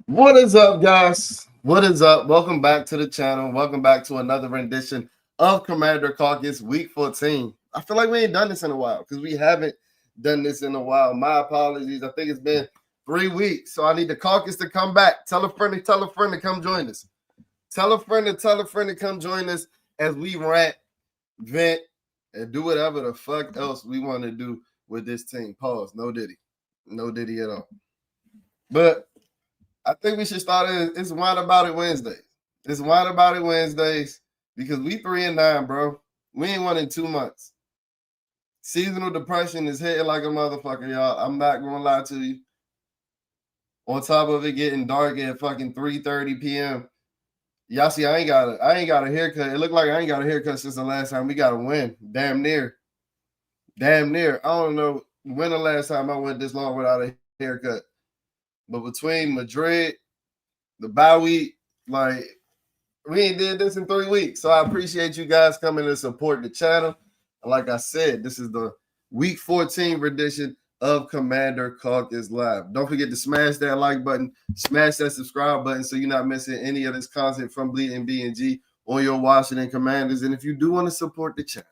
What is up, guys? What is up? Welcome back to the channel. Welcome back to another rendition of Commander Caucus Week 14. I feel like we ain't done this in a while because we haven't done this in a while. My apologies. I think it's been 3 weeks, so I need the caucus to come back. Tell a friend to come join us. Tell a friend to come join us as we rant, vent, and do whatever the fuck else we want to do with this team. Pause. No Diddy. No Diddy at all. But I think we should start it. It's Wine About It Wednesdays. It's Wine About It Wednesdays because we 3-9, bro. We ain't won in 2 months. Seasonal depression is hitting like a motherfucker, y'all. I'm not gonna lie to you. On top of it getting dark at fucking 3:30 p.m. Y'all see, I ain't got a haircut. It looked like I ain't got a haircut since the last time we got a win. Damn near. I don't know when the last time I went this long without a haircut. But between Madrid, the bye week, like, we ain't did this in 3 weeks. So I appreciate you guys coming to support the channel. And like I said, this is the Week 14 rendition of Commander Caucus Live. Don't forget to smash that like button, smash that subscribe button so you're not missing any of this content from Bleeding B&G on your Washington Commanders. And if you do want to support the channel,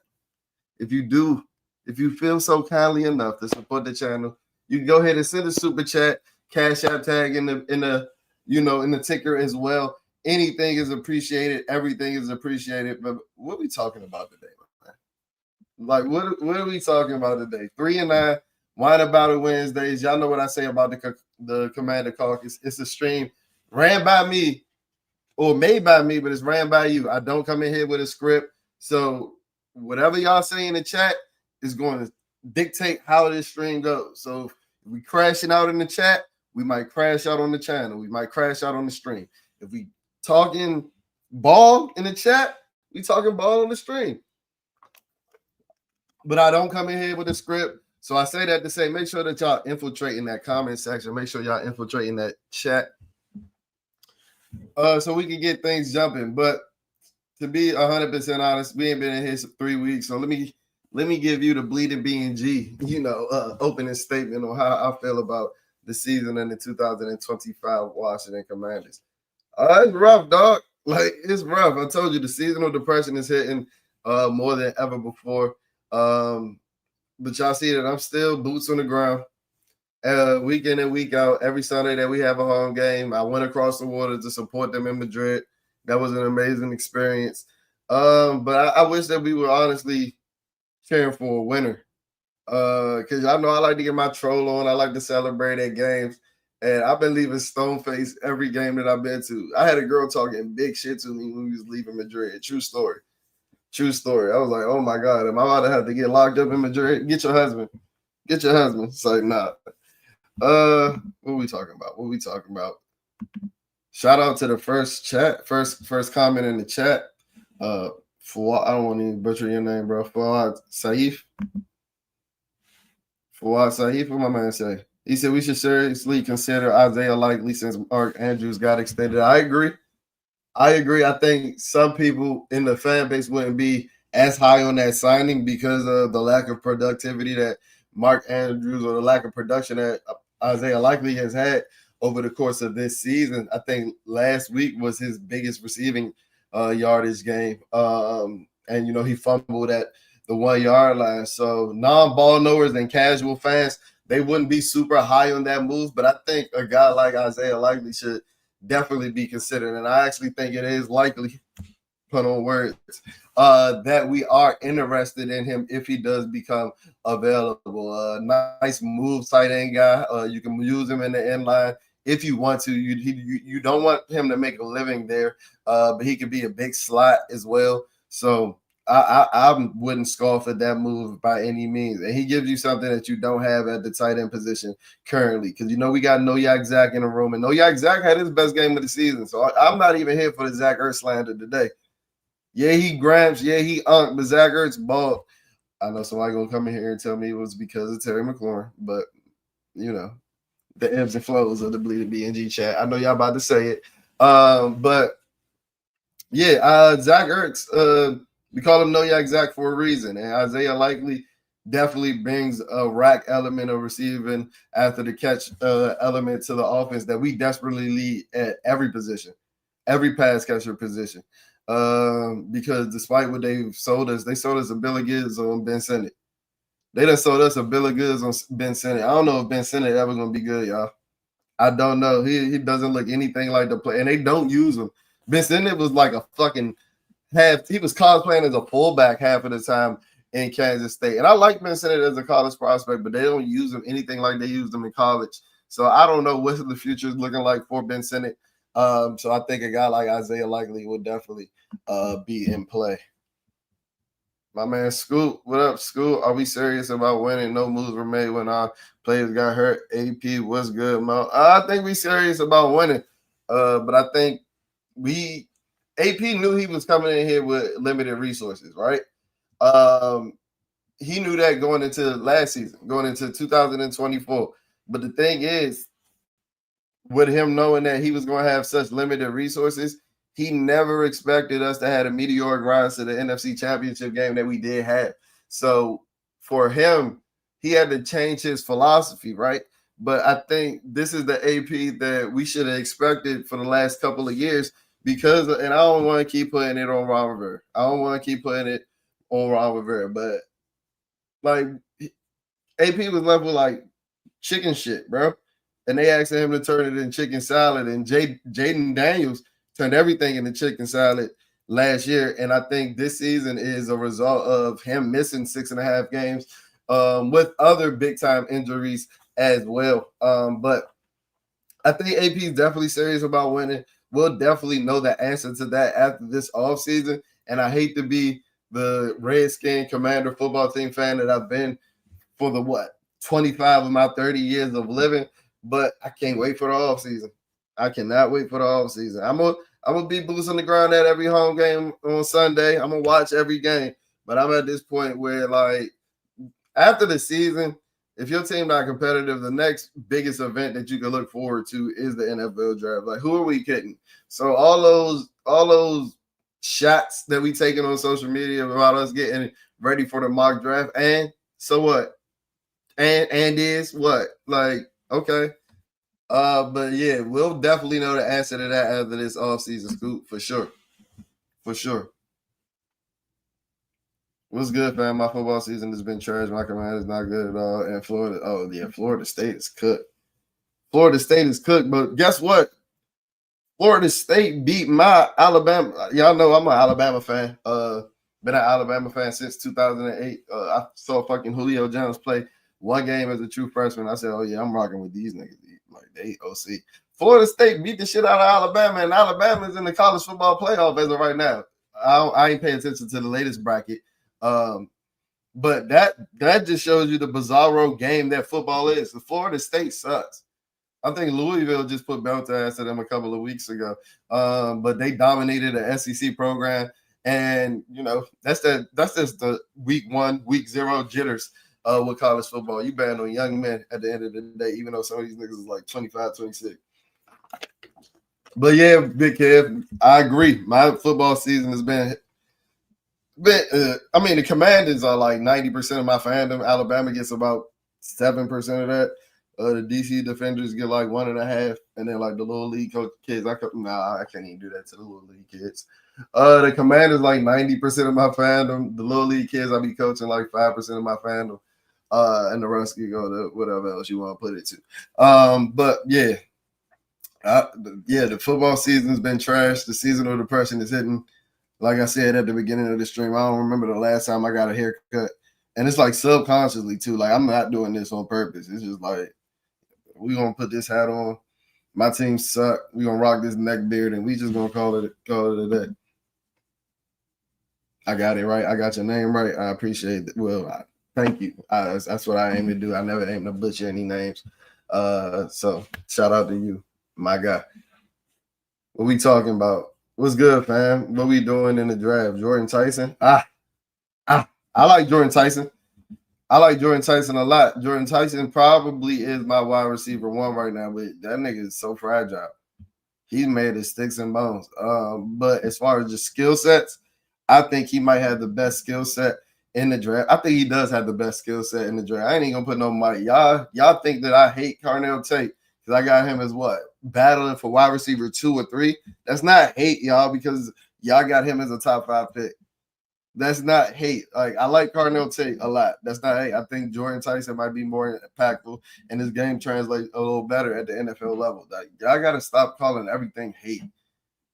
if you feel so kindly enough to support the channel, you can go ahead and send a super chat, Cash App tag in the ticker as well. Anything is appreciated. Everything is appreciated. But what are we talking about today, man? Like, what are we talking about today? 3-9, Wine About It Wednesdays. Y'all know what I say about the Commander Caucus. It's a stream ran by me or made by me, but it's ran by you. I don't come in here with a script. So whatever y'all say in the chat is going to dictate how this stream goes. So if we crashing out in the chat, we might crash out on the channel. We might crash out on the stream. If we talking ball in the chat, we talking ball on the stream. But I don't come in here with a script. So I say that to say, make sure that y'all infiltrating that comment section. Make sure y'all infiltrating that chat. So we can get things jumping. But to be 100% honest, we ain't been in here for 3 weeks. So let me give you the Bleeding B&G, opening statement on how I feel about the season and the 2025 Washington Commanders. It's rough, dog. Like, it's rough. I told you the seasonal depression is hitting more than ever before. But y'all see that I'm still boots on the ground. Week in and week out, every Sunday that we have a home game, I went across the water to support them in Madrid. That was an amazing experience. But I wish that we were honestly cheering for a winner. Because I know I like to get my troll on. I like to celebrate at games. And I've been leaving stone face every game that I've been to. I had a girl talking big shit to me when we was leaving Madrid. True story. I was like, oh my God, am I about to have to get locked up in Madrid? Get your husband. It's like, nah. What are we talking about? Shout out to the first comment in the chat. I don't want to butcher your name, bro. Fawad Saif. What my man say? He said we should seriously consider Isaiah Likely since Mark Andrews got extended. I agree. I think some people in the fan base wouldn't be as high on that signing because of the lack of productivity that Mark Andrews or the lack of production that Isaiah Likely has had over the course of this season. I think last week was his biggest receiving yardage game. And, he fumbled at the 1 yard line. So non-ball knowers and casual fans, they wouldn't be super high on that move. But I think a guy like Isaiah Likely should definitely be considered. And I actually think it is likely, put on words, that we are interested in him if he does become available. Nice move, tight end guy. You can use him in the end line if you want to. You don't want him to make a living there, but he could be a big slot as well. So I wouldn't scoff at that move by any means. And he gives you something that you don't have at the tight end position currently. Because, we got Noyak Zach in the room. And Noyak Zach had his best game of the season. So I'm not even here for the Zach Ertz slander today. Yeah, he grabs. Yeah, he unked. But Zach Ertz balled. I know somebody going to come in here and tell me it was because of Terry McLaurin. But, the ebbs and flows of the Bleeding B&G chat. I know y'all about to say it. But, yeah, Zach Ertz, we call him Noyak Zach for a reason. And Isaiah Likely definitely brings a rack element of receiving after the catch element to the offense that we desperately need at every position, every pass catcher position. Because despite what they've sold us, they sold us a bill of goods on Ben Sinnott. They done sold us a bill of goods on Ben Sinnott. I don't know if Ben Sinnott ever gonna be good, y'all. I don't know. He doesn't look anything like the play, and they don't use him. Ben Sinnott was like a fucking half. He was cosplaying as a fullback half of the time in Kansas State, and I like Ben Sinnott as a college prospect, but they don't use him anything like they used him in college. So I don't know what the future is looking like for Ben Sinnott. So I think a guy like Isaiah Likely will definitely be in play. My man Scoop, what up, Scoop? Are we serious about winning? No moves were made when our players got hurt. AP, what's good, Mo? I think we serious about winning. But I think we AP knew he was coming in here with limited resources, right? He knew that going into last season, going into 2024. But the thing is, with him knowing that he was going to have such limited resources, he never expected us to have a meteoric rise to the NFC Championship game that we did have. So for him, he had to change his philosophy, right? But I think this is the AP that we should have expected for the last couple of years because, and I don't want to keep putting it on Ron Rivera. I don't want to keep putting it on Ron Rivera, but like AP was left with like chicken shit, bro. And they asked him to turn it in chicken salad, and Jaden Daniels turned everything into chicken salad last year. And I think this season is a result of him missing 6.5 games with other big time injuries as well. But I think AP is definitely serious about winning. We'll definitely know the answer to that after this offseason. And I hate to be the Redskin Commander football team fan that I've been for the 25 of my 30 years of living, but I can't wait for the offseason. I cannot wait for the offseason. I'm gonna be boots on the ground at every home game on Sunday. I'm gonna watch every game, but I'm at this point where like after the season, if your team not competitive, the next biggest event that you can look forward to is the NFL draft. Like, who are we kidding? So all those shots that we taking on social media about us getting ready for the mock draft, and so what? And is what? Like, okay. But yeah, we'll definitely know the answer to that after this offseason, Scoop, for sure. For sure. What's good, fam? My football season has been trash. My command is not good at all. And Florida, oh yeah, Florida State is cooked. Florida State is cooked, but guess what? Florida State beat my Alabama. Y'all know I'm an Alabama fan. Been an Alabama fan since 2008. I saw fucking Julio Jones play one game as a true freshman. I said, oh yeah, I'm rocking with these niggas. Like they OC. Florida State beat the shit out of Alabama, and Alabama's in the college football playoff as of right now. I ain't paying attention to the latest bracket. But that just shows you the bizarro game that football is. The Florida State sucks. I think Louisville just put belt ass to them a couple of weeks ago. But they dominated the SEC program. And you know, that's just the week 1, week 0 jitters with college football. You ban on young men at the end of the day, even though some of these niggas is like 25, 26. But yeah, Big Kev, I agree. My football season has been I mean, the Commanders are like 90% of my fandom. Alabama gets about 7% of that. The DC Defenders get like 1.5%, and then like the little league kids. I can't even do that to the little league kids. The Commanders like 90% of my fandom. The little league kids, I be coaching like 5% of my fandom. And the rest can go to whatever else you want to put it to. But yeah, the football season's been trash. The seasonal depression is hitting. Like I said at the beginning of the stream, I don't remember the last time I got a haircut. And it's like subconsciously too. Like I'm not doing this on purpose. It's just like we're gonna put this hat on. My team suck. We're gonna rock this neck beard and we just gonna call it a day. I got it right. I got your name right. I appreciate it. Well, thank you. That's what I aim to do. I never aim to butcher any names. So shout out to you, my guy. What we talking about? What's good, fam? What we doing in the draft? Jordan Tyson? I like Jordan Tyson. I like Jordan Tyson a lot. Jordan Tyson probably is my wide receiver 1 right now, but that nigga is so fragile. He's made of sticks and bones. But as far as just skill sets, I think he might have the best skill set in the draft. I think he does have the best skill set in the draft. I ain't even gonna put no money. Y'all think that I hate Carnell Tate because I got him as what? Battling for wide receiver 2 or 3. That's not hate, y'all, because y'all got him as a top 5 pick. That's not hate. Like, I like Carnell Tate a lot. That's not hate. I think Jordan Tyson might be more impactful and his game translates a little better at the NFL level. Like, y'all gotta stop calling everything hate.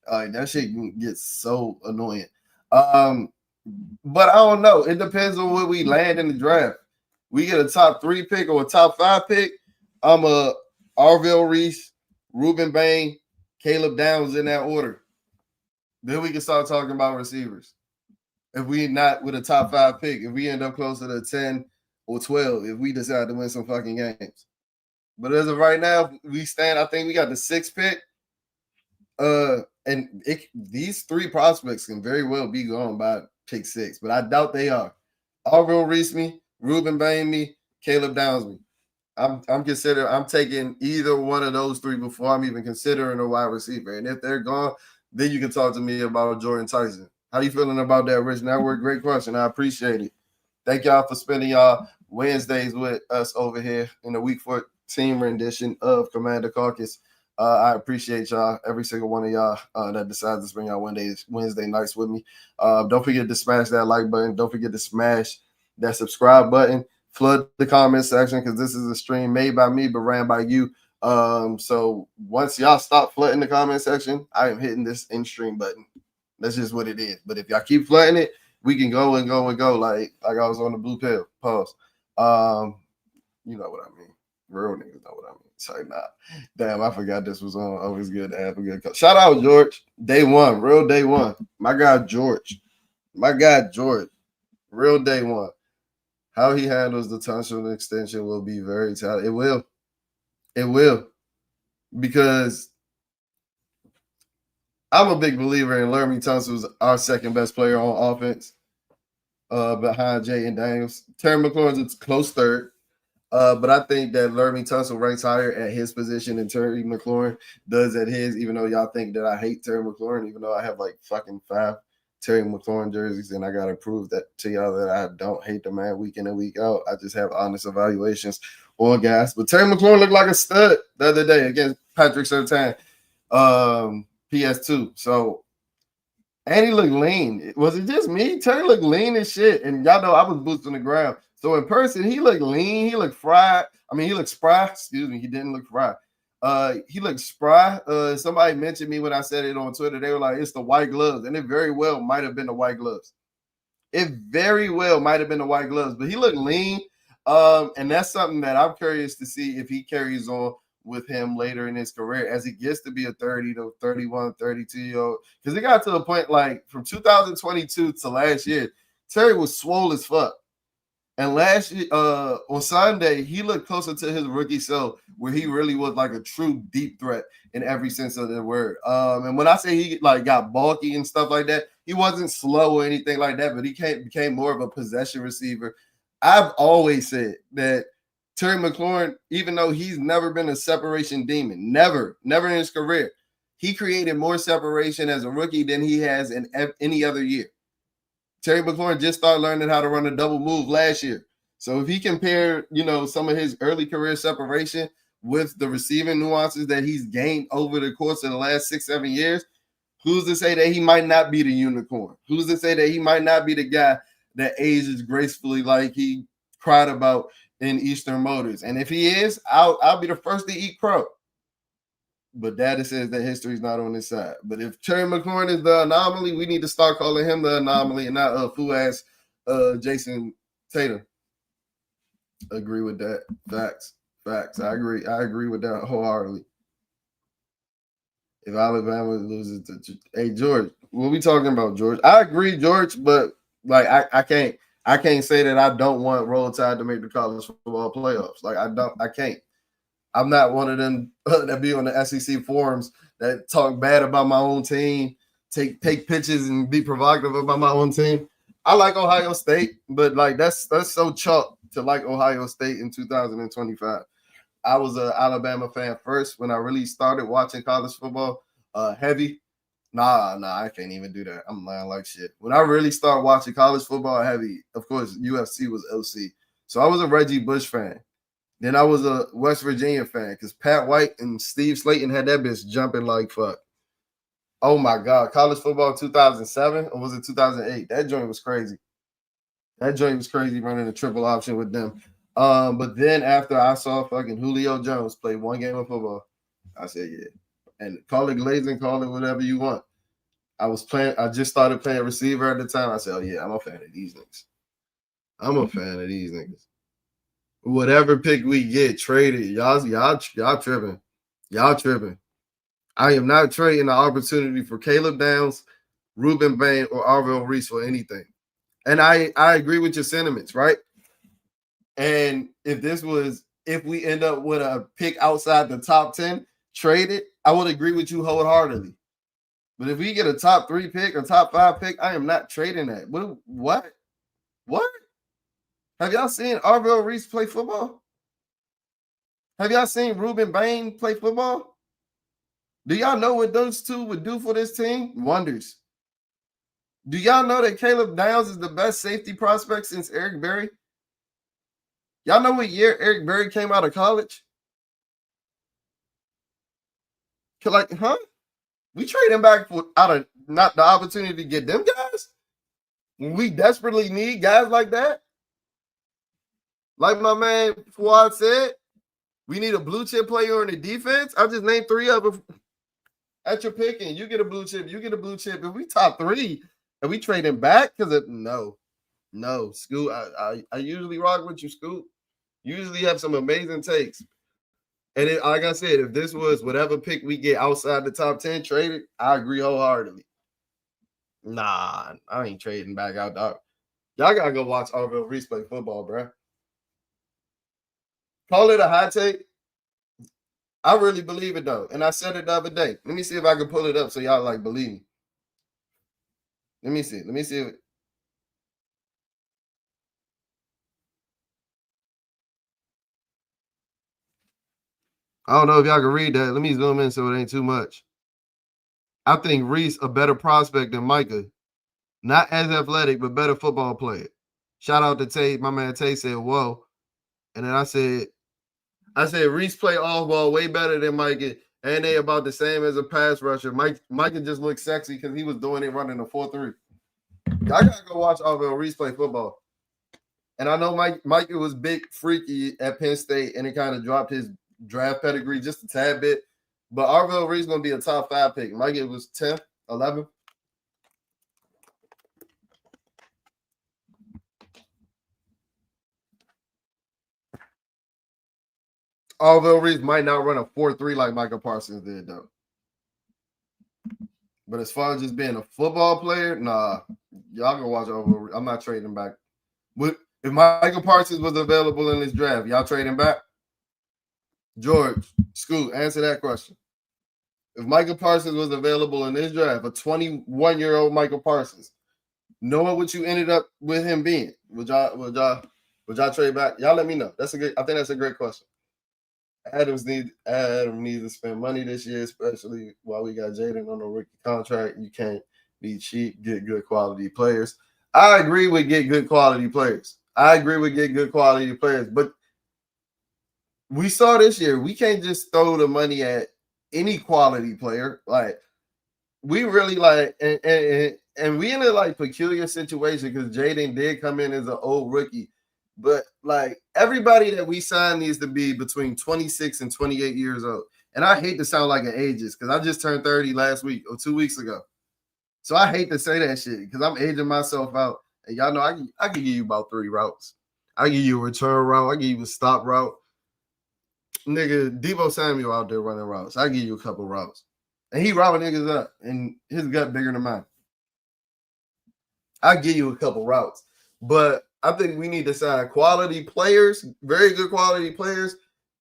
Like, that shit gets so annoying. But I don't know. It depends on where we land in the draft. We get a top 3 pick or a top 5 pick. I'm a Arvell Reese, Ruben Bain, Caleb Downs in that order. Then we can start talking about receivers. If we not with a top 5 pick, if we end up closer to 10 or 12, if we decide to win some fucking games. But as of right now, we stand. I think we got the 6th pick. And these 3 prospects can very well be gone by pick 6, but I doubt they are. Arvell Reese me, Ruben Bain me, Caleb Downs me. I'm taking either one of those 3 before I'm even considering a wide receiver. And if they're gone, then you can talk to me about Jordan Tyson. How you feeling about that, Rich Network? Great question. I appreciate it. Thank y'all for spending y'all Wednesdays with us over here in the Week 14 rendition of Commander Caucus. I appreciate y'all, every single one of y'all that decides to spend y'all Wednesday nights with me. Don't forget to smash that like button. Don't forget to smash that subscribe button. Flood the comment section because this is a stream made by me but ran by you. So once y'all stop flooding the comment section, I am hitting this in stream button. That's just what it is. But if y'all keep flooding it, we can go and go and go like I was on the blue pill. Pause. You know what I mean. Real niggas know what I mean. Sorry, nah. Damn, I forgot this was on. Always good to have a good coach. Shout out George. Day one. Real day one. My guy George. Real day one. How he handles the Tunsil extension will be very talented. It will. Because I'm a big believer in Laramie Tunsil's our second best player on offense behind Jay Daniels. Terry McLaurin's a close third. But I think that Laramie Tunsil ranks higher at his position than Terry McLaurin does at his, even though y'all think that I hate Terry McLaurin, even though I have like fucking 5 Terry McLaurin jerseys, and I got to prove that to y'all that I don't hate the man week in and week out. I just have honest evaluations on guys. But Terry McLaurin looked like a stud the other day against Patrick Surtain, PS2. So, and he looked lean. Was it just me? Terry looked lean as shit. And y'all know I was boosting the ground. So in person, he looked lean. He looked fried. I mean, he looked spry. Excuse me. He didn't look fried. He looked spry. Somebody mentioned me when I said it on Twitter. They were like, it's the white gloves. And it very well might have been the white gloves. But he looked lean. And that's something that I'm curious to see if he carries on with him later in his career as he gets to be a 30 to 31, 32-year-old. Because it got to the point like from 2022 to last year, Terry was swole as fuck. And last year, on Sunday, he looked closer to his rookie self, where he really was like a true deep threat in every sense of the word. And when I say he like got bulky and stuff like that, he wasn't slow or anything like that, but he became more of a possession receiver. I've always said that Terry McLaurin, even though he's never been a separation demon, never in his career, he created more separation as a rookie than he has in any other year. Terry McLaurin just started learning how to run a double move last year. So if he compared, some of his early career separation with the receiving nuances that he's gained over the course of the last 6-7 years, who's to say that he might not be the unicorn? Who's to say that he might not be the guy that ages gracefully like he cried about in Eastern Motors? And if he is, I'll be the first to eat crow. But data says that history's not on his side. But if Terry McLaurin is the anomaly, we need to start calling him the anomaly and not fool-ass Jason Tatum. Agree with that. Facts. I agree with that wholeheartedly. If Alabama loses to hey George, what we talking about, George? I agree, George, but like I can't say that I don't want Roll Tide to make the college football playoffs. Like I can't. I'm not one of them that be on the SEC forums that talk bad about my own team, take pictures and be provocative about my own team. I like Ohio State, but like that's so chalk to like Ohio State in 2025. I was an Alabama fan first when I really started watching college football heavy. Nah, I can't even do that. I'm lying like shit. When I really started watching college football heavy, of course, UFC was OC. So I was a Reggie Bush fan. Then I was a West Virginia fan because Pat White and Steve Slayton had that bitch jumping like fuck. Oh my God. College football 2007 or was it 2008? That joint was crazy. That joint was crazy running a triple option with them. But then after I saw fucking Julio Jones play one game of football, I said, yeah. And call it glazing, call it whatever you want. I just started playing receiver at the time. I said, oh yeah, I'm a fan of these niggas. I'm a fan of these niggas. Whatever pick we get traded, y'all tripping. Y'all tripping. I am not trading the opportunity for Caleb Downs, Ruben Bain, or Arvell Reese for anything. And I agree with your sentiments, right? And if we end up with a pick outside the top 10 traded, I would agree with you wholeheartedly. But if we get a top 3 pick or top 5 pick, I am not trading that. What? Have y'all seen Arvell Reese play football? Have y'all seen Ruben Bain play football? Do y'all know what those two would do for this team? Wonders. Do y'all know that Caleb Downs is the best safety prospect since Eric Berry? Y'all know what year Eric Berry came out of college? Like, huh? We trade him back for out of not the opportunity to get them guys when we desperately need guys like that. Like my man Fuad said, we need a blue chip player on the defense. I just named 3 of them at your picking. You get a blue chip. You get a blue chip. If we top 3 and we trade him back, because no, Scoot. I usually rock with you, Scoot. Usually have some amazing takes. And like I said, if this was whatever pick we get outside the top 10 traded, I agree wholeheartedly. Nah, I ain't trading back out, dog. Y'all gotta go watch Arvell Reese play football, bro. Call it a hot take. I really believe it though, and I said it the other day. Let me see if I can pull it up so y'all like believe me. Let me see. If I don't know if y'all can read that. Let me zoom in so it ain't too much. I think Reese a better prospect than Micah. Not as athletic, but better football player. Shout out to Tate. My man Tate said, whoa. And then I said Reese play off ball way better than Micah. And they about the same as a pass rusher. Micah just looked sexy because he was doing it running a 4-3. Y'all gotta go watch Arvell Reese play football. And I know Micah was big freaky at Penn State and it kind of dropped his draft pedigree just a tad bit. But Arvell Reese gonna be a top 5 pick. Micah was 10th, 11th. Arvell Reese might not run a 4-3 like Michael Parsons did, though. But as far as just being a football player, nah, y'all go watch Arvell Reese. I'm not trading back. If Michael Parsons was available in this draft, y'all trading back? George, Scoot, answer that question. If Michael Parsons was available in this draft, a 21-year-old Michael Parsons, knowing what you ended up with him being, would y'all trade back? Y'all let me know. I think that's a great question. Adam needs to spend money this year, especially while we got Jaden on a rookie contract. You can't be cheap, get good quality players. I agree with get good quality players. But we saw this year, we can't just throw the money at any quality player. Like we really like and we in a like peculiar situation because Jaden did come in as an old rookie. But like everybody that we sign needs to be between 26 and 28 years old. And I hate to sound like an ageist because I just turned 30 last week or 2 weeks ago. So I hate to say that shit because I'm aging myself out. And y'all know I can give you about 3 routes. I give you a return route. I give you a stop route. Nigga, Debo Samuel out there running routes. I give you a couple routes. And he routing niggas up and his gut bigger than mine. I give you a couple routes. But I think we need to sign quality players, very good quality players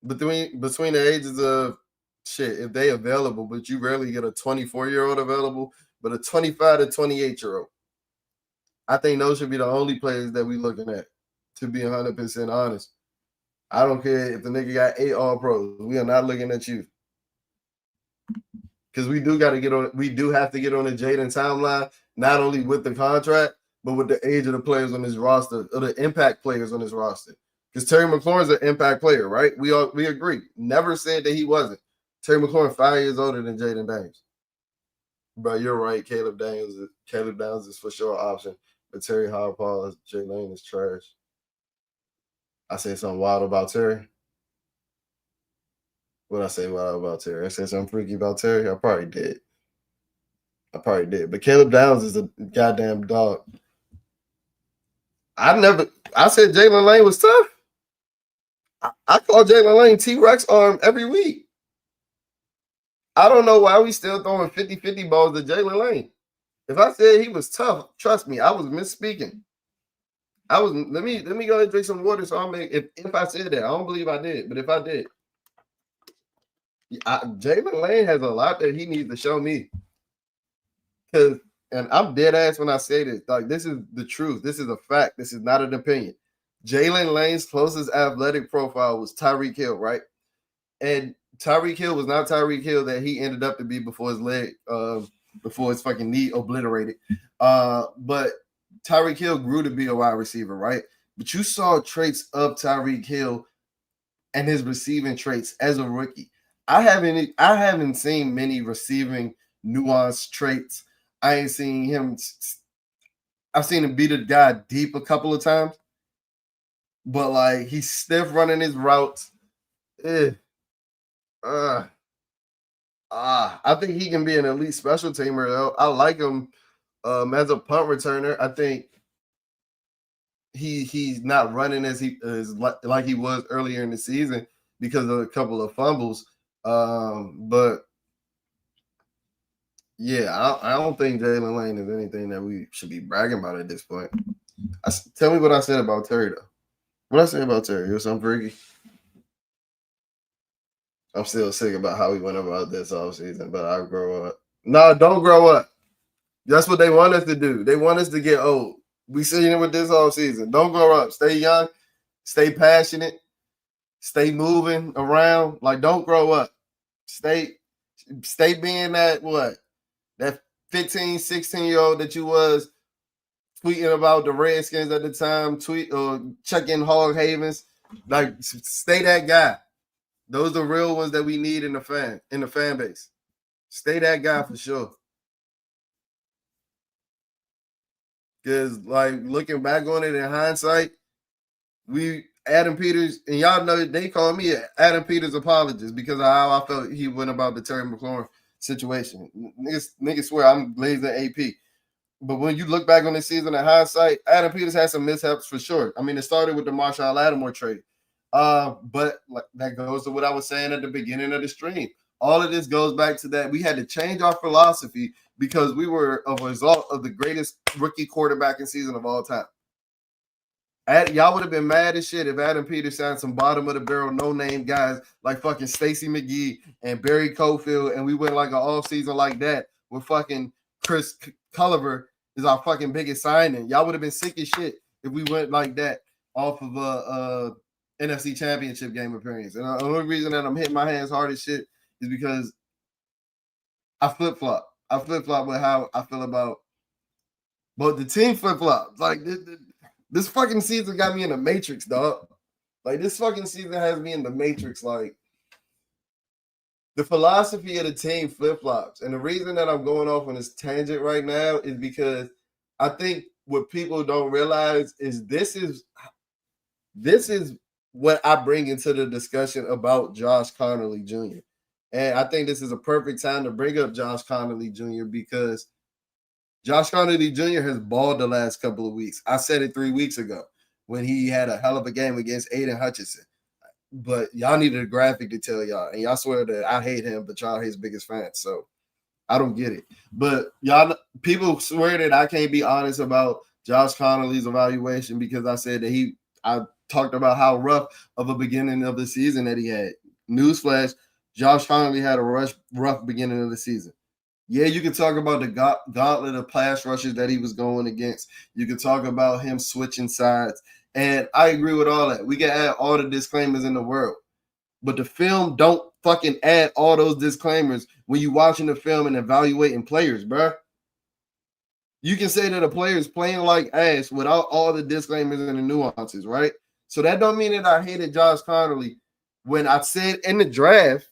between the ages of shit, if they available, but you rarely get a 24-year-old available, but a 25 to 28-year-old. I think those should be the only players that we looking at, to be 100% honest. I don't care if the nigga got 8 all pros. We are not looking at you. because we do got to get on. We do have to get on the Jaden timeline, not only with the contract, but with the age of the players on his roster, or the impact players on his roster. Because Terry McLaurin's an impact player, right? We agree. Never said that he wasn't. Terry McLaurin 5 years older than Jaden Daniels. Bro, you're right. Caleb Downs is for sure an option. But Terry Howard, Jay Lane is trash. I said something wild about Terry. What I say wild about Terry? I said something freaky about Terry. I probably did. But Caleb Downs is a goddamn dog. I said Jalen Lane was tough. I call Jalen Lane T-Rex arm every week. I don't know why we still throwing 50-50 balls to Jalen Lane. If I said he was tough, trust me, I was misspeaking. Let me go ahead and drink some water. So I'll make if I said that, I don't believe I did, but if I did, Jalen Lane has a lot that he needs to show me. And I'm dead ass when I say this. Like, this is the truth. This is a fact. This is not an opinion. Jalen Lane's closest athletic profile was Tyreek Hill, right? And Tyreek Hill was not Tyreek Hill that he ended up to be before his fucking knee obliterated. But Tyreek Hill grew to be a wide receiver, right? But you saw traits of Tyreek Hill and his receiving traits as a rookie. I haven't seen many receiving nuanced traits. I ain't seen him. I've seen him beat a guy deep a couple of times, but like he's stiff running his routes. I think he can be an elite special teamer though. I like him as a punt returner. I think he's not running as he is like he was earlier in the season because of a couple of fumbles. But yeah, I don't think Jalen Lane is anything that we should be bragging about at this point. Tell me what I said about Terry though. What I say about Terry? It was something freaky. I'm still sick about how we went about this offseason, but I'll grow up. No, don't grow up. That's what they want us to do. They want us to get old. We seen it with this offseason. Don't grow up. Stay young. Stay passionate. Stay moving around. Like, don't grow up. Stay being that 15, 16-year-old that you was tweeting about the Redskins at the time, checking Hog Havens. Like, stay that guy. Those are the real ones that we need in the fan base. Stay that guy for sure. Because, like, looking back on it in hindsight, Adam Peters, and y'all know they call me Adam Peters apologist because of how I felt he went about the Terry McLaurin situation. Niggas swear I'm blazing AP. But when you look back on this season in hindsight, Adam Peters had some mishaps for sure. I mean, it started with the Marshawn Lattimore trade. But like, that goes to what I was saying at the beginning of the stream. All of this goes back to that we had to change our philosophy because we were a result of the greatest rookie quarterbacking season of all time. Y'all would have been mad as shit if Adam Peters signed some bottom of the barrel, no name guys like fucking Stacey McGee and Barry Cofield, and we went like an off season like that with fucking Chris Culliver is our fucking biggest signing. Y'all would have been sick as shit if we went like that off of a NFC Championship game appearance. And the only reason that I'm hitting my hands hard as shit is because I flip flop. I flip flop with how I feel about, but the team flip flops. Like this fucking season got me in the Matrix, dog. Like this fucking season has me in the Matrix. Like the philosophy of the team flip flops, and the reason that I'm going off on this tangent right now is because I think what people don't realize is this is what I bring into the discussion about Josh Connolly Jr. And I think this is a perfect time to bring up Josh Connolly Jr. because Josh Connolly Jr. has balled the last couple of weeks. I said it 3 weeks ago when he had a hell of a game against Aiden Hutchinson. But y'all needed a graphic to tell y'all. And y'all swear that I hate him, but y'all his biggest fan. So I don't get it. But y'all, people swear that I can't be honest about Josh Connolly's evaluation because I said that I talked about how rough of a beginning of the season that he had. Newsflash, Josh Connolly had a rough beginning of the season. Yeah, you can talk about the gauntlet of pass rushes that he was going against. You can talk about him switching sides. And I agree with all that. We can add all the disclaimers in the world. But the film don't fucking add all those disclaimers when you watching the film and evaluating players, bro. You can say that a player is playing like ass without all the disclaimers and the nuances, right? So that don't mean that I hated Josh Connolly. When I said in the draft,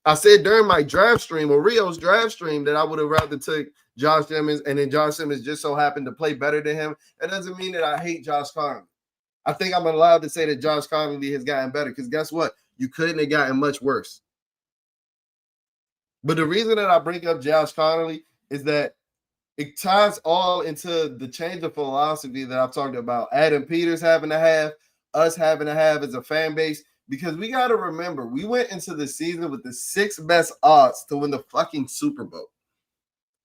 I said during my draft stream or Rio's draft stream that I would have rather took Josh Simmons, and then Josh Simmons just so happened to play better than him. That doesn't mean that I hate Josh Connolly. I think I'm allowed to say that Josh Connolly has gotten better because guess what? You couldn't have gotten much worse. But the reason that I bring up Josh Connolly is that it ties all into the change of philosophy that I've talked about. Adam Peters having to have, us having to have as a fan base, because we got to remember, we went into the season with the 6th best odds to win the fucking Super Bowl.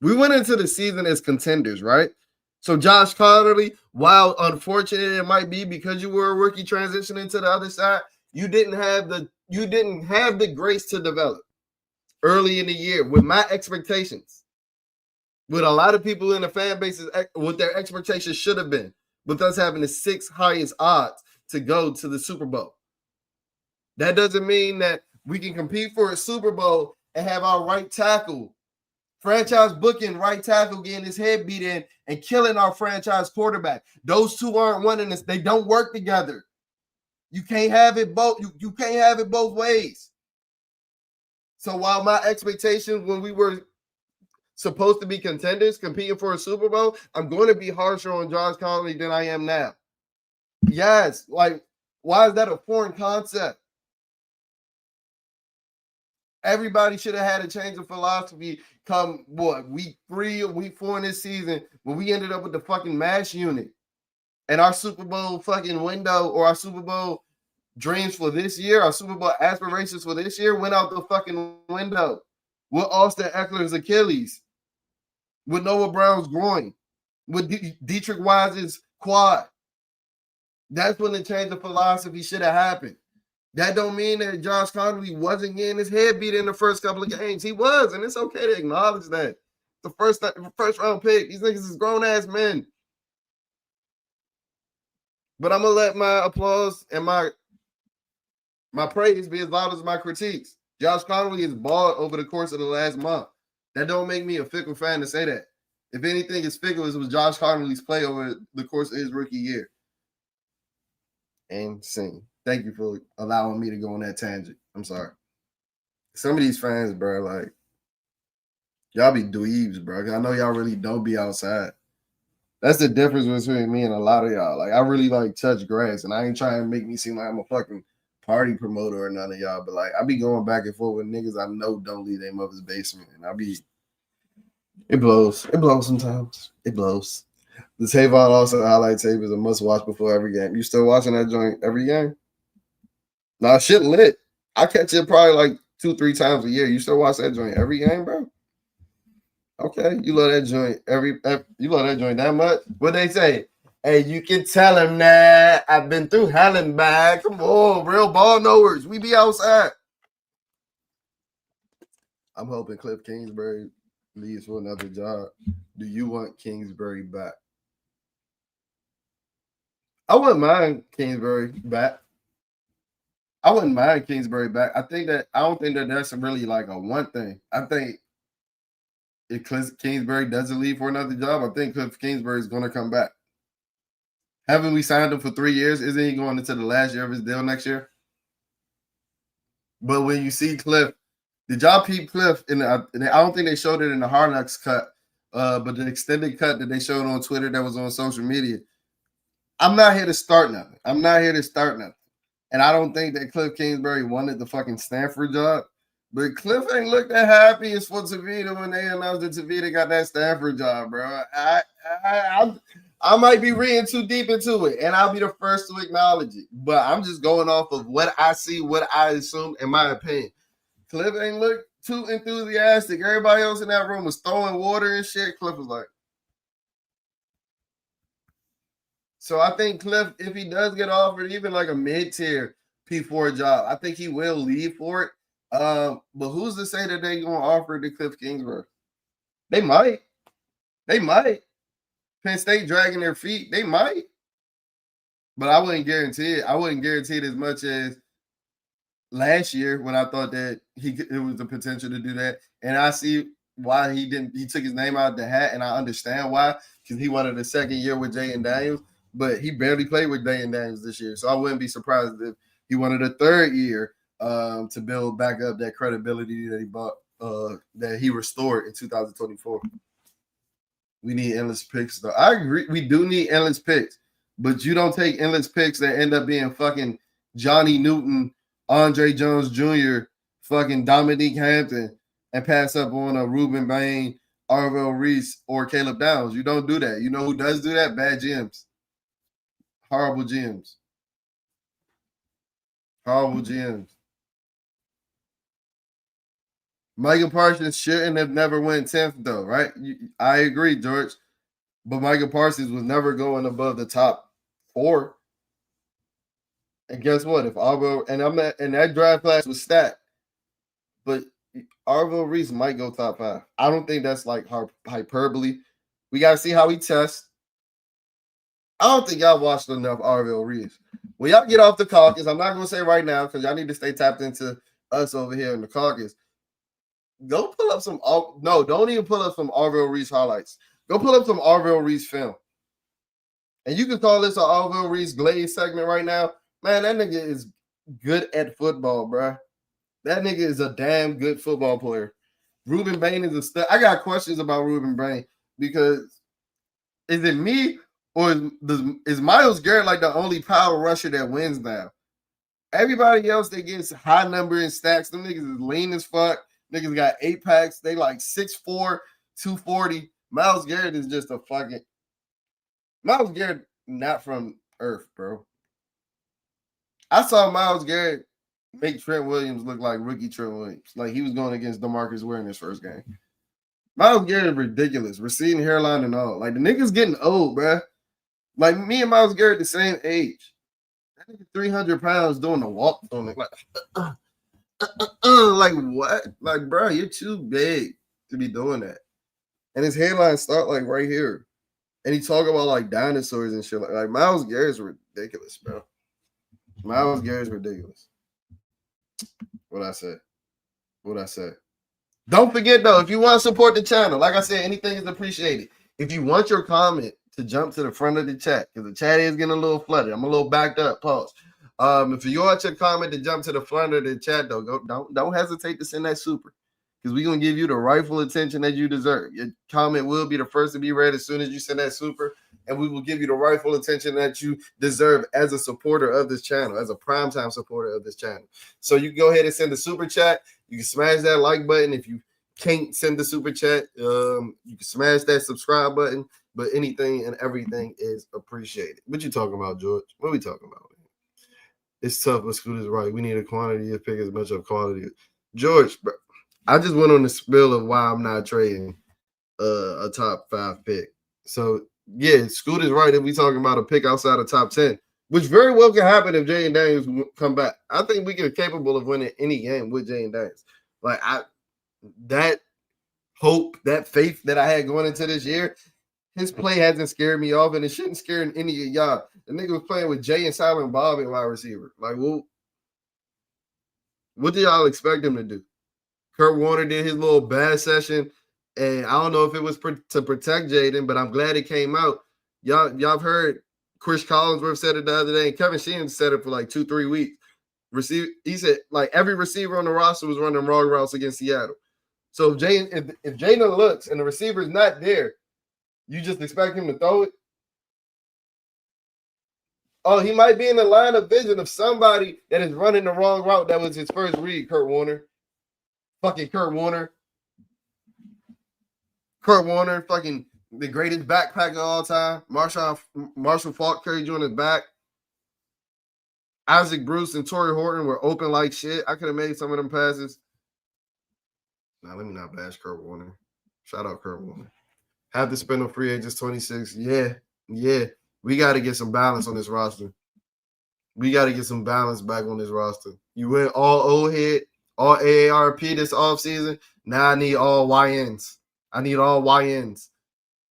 We went into the season as contenders, right? So Josh Connolly, while unfortunate it might be because you were a rookie transitioning to the other side, you didn't have the grace to develop early in the year with my expectations. With a lot of people in the fan bases, what their expectations should have been, with us having the 6th highest odds to go to the Super Bowl. That doesn't mean that we can compete for a Super Bowl and have our right tackle, franchise booking right tackle, getting his head beat in and killing our franchise quarterback. Those two aren't one in this. They don't work together. You can't have it both. You can't have it both ways. So while my expectations when we were supposed to be contenders competing for a Super Bowl, I'm going to be harsher on Josh Connolly than I am now. Yes, like, why is that a foreign concept? Everybody should have had a change of philosophy come week 3 or week 4 in this season when we ended up with the fucking MASH unit and our Super Bowl fucking window or our Super Bowl dreams for this year, our Super Bowl aspirations for this year went out the fucking window with Austin Eckler's Achilles, with Noah Brown's groin, with Dietrich Wise's quad. That's when the change of philosophy should have happened. That don't mean that Josh Connolly wasn't getting his head beat in the first couple of games. He was, and it's okay to acknowledge that. The first round pick. These niggas is grown ass men. But I'm gonna let my applause and my praise be as loud as my critiques. Josh Connolly is balled over the course of the last month. That don't make me a fickle fan to say that. If anything is fickle, it was Josh Connolly's play over the course of his rookie year. And sing. Thank you for allowing me to go on that tangent. I'm sorry. Some of these fans, bro, like, y'all be dweebs, bro. I know y'all really don't be outside. That's the difference between me and a lot of y'all. Like, I really like touch grass, and I ain't trying to make me seem like I'm a fucking party promoter or none of y'all, but like, I be going back and forth with niggas I know don't leave their mother's basement, and it blows. It blows sometimes. It blows. The Tavon also highlight tape is a must watch before every game. You still watching that joint every game? Nah, shit lit. I catch it probably like 2-3 times a year. You still watch that joint every game, bro? Okay, you love that joint you love that joint that much? What they say? Hey, you can tell him that I've been through hell and back. Come on, real ball knowers. We be outside. I'm hoping Cliff Kingsbury leaves for another job. Do you want Kingsbury back? I wouldn't mind Kingsbury back. I wouldn't mind Kingsbury back. I don't think that that's really like a one thing. I think if Cliff Kingsbury doesn't leave for another job, I think Cliff Kingsbury is going to come back. Haven't we signed him for 3 years? Isn't he going into the last year of his deal next year? But when you see Cliff, did y'all peep Cliff? I don't think they showed it in the Hard Knocks cut, but the extended cut that they showed on Twitter that was on social media. I'm not here to start nothing. And I don't think that Cliff Kingsbury wanted the fucking Stanford job. But Cliff ain't looked that happy as for Tavita when they announced that Tavita got that Stanford job, bro. I might be reading too deep into it, and I'll be the first to acknowledge it. But I'm just going off of what I see, what I assume, in my opinion. Cliff ain't looked too enthusiastic. Everybody else in that room was throwing water and shit. Cliff was like. So I think Cliff, if he does get offered even like a mid-tier P4 job, I think he will leave for it. But who's to say that they're going to offer it to Cliff Kingsbury? They might. Penn State dragging their feet. They might. But I wouldn't guarantee it. I wouldn't guarantee it as much as last year when I thought that it was the potential to do that, and I see why he didn't. He took his name out of the hat, and I understand why, because he wanted a second year with Jaden Daniels, but he barely played with Jaden Daniels this year, so I wouldn't be surprised if he wanted a third year to build back up that credibility that he bought that he restored in 2024. We need endless picks, though. I agree. We do need endless picks, but you don't take endless picks that end up being fucking Johnny Newton, Andre Jones Jr., fucking Dominique Hampton, and pass up on a Ruben Bain, Arvell Reese, or Caleb Downs. You don't do that. You know who does do that? Bad GMs. Horrible GMs. Horrible GMs. Michael Parsons shouldn't have never went 10th, though, right? I agree, George. But Michael Parsons was never going above the top 4. And guess what? If Arvell and that draft class was stacked, but Arvell Reese might go top 5. I don't think that's like hyperbole. We got to see how he tests. I don't think y'all watched enough Arvell Reese. When y'all get off the Caucus, I'm not going to say right now because y'all need to stay tapped into us over here in the Caucus. Go pull up some. No, don't even pull up some Arvell Reese highlights. Go pull up some Arvell Reese film. And you can call this an Arvell Reese Glaze segment right now. Man, that nigga is good at football, bro. That nigga is a damn good football player. Ruben Bain is a stud. I got questions about Ruben Bain because is it me or is Myles Garrett like the only power rusher that wins now? Everybody else that gets high number in stacks, them niggas is lean as fuck. Niggas got 8 packs. They like 6'4", 240. Myles Garrett is just a fucking Myles Garrett, not from Earth, bro. I saw Myles Garrett make Trent Williams look like rookie Trent Williams. Like he was going against DeMarcus Ware in his first game. Myles Garrett is ridiculous. Receding hairline and all. Like the nigga's getting old, bro. Like me and Myles Garrett the same age. That nigga 300 pounds doing the walk on it. Like, like what? Like, bro, you're too big to be doing that. And his hairline start like right here. And he talk about like dinosaurs and shit. Like Myles Garrett's ridiculous, bro. Myles Garrett's ridiculous. What I said. Don't forget though, if you want to support the channel, like I said, anything is appreciated. If you want your comment to jump to the front of the chat, because the chat is getting a little flooded. I'm a little backed up. Pause. If you want your comment to jump to the front of the chat, though, don't hesitate to send that super. Because we're going to give you the rightful attention that you deserve. Your comment will be the first to be read as soon as you send that super, and we will give you the rightful attention that you deserve as a supporter of this channel, as a primetime supporter of this channel. So you can go ahead and send the super chat. You can smash that like button. If you can't send the super chat, you can smash that subscribe button, but anything and everything is appreciated. What you talking about, George? What are we talking about? It's tough, but Scooter's right. We need a quantity of pick as much of quality. George, bro. I just went on the spill of why I'm not trading a top 5 pick. So, yeah, Scooter's right if we talking about a pick outside of top 10, which very well can happen if Jaden Daniels come back. I think we are capable of winning any game with Jaden Daniels. Like, that hope, that faith that I had going into this year, his play hasn't scared me off, and it shouldn't scare any of y'all. The nigga was playing with Jay and Silent Bob at wide receiver. Like, well, what do y'all expect him to do? Kurt Warner did his little bad session, and I don't know if it was to protect Jaden, but I'm glad it came out. Y'all have heard Chris Collinsworth said it the other day, and Kevin Sheehan said it for like 2-3 weeks. He said like every receiver on the roster was running wrong routes against Seattle. So if Jaden looks and the receiver's not there, you just expect him to throw it? Oh, he might be in the line of vision of somebody that is running the wrong route. That was his first read, Kurt Warner. Fucking Kurt Warner. Kurt Warner, fucking the greatest backpack of all time. Marshall Faulk carried you on his back. Isaac Bruce and Torrey Horton were open like shit. I could have made some of them passes. Now, let me not bash Kurt Warner. Shout out Kurt Warner. Have to spend on free agents 26. Yeah. We got to get some balance on this roster. We got to get some balance back on this roster. You went all old head, all AARP this offseason. Now I need all YNs. I need all YNs.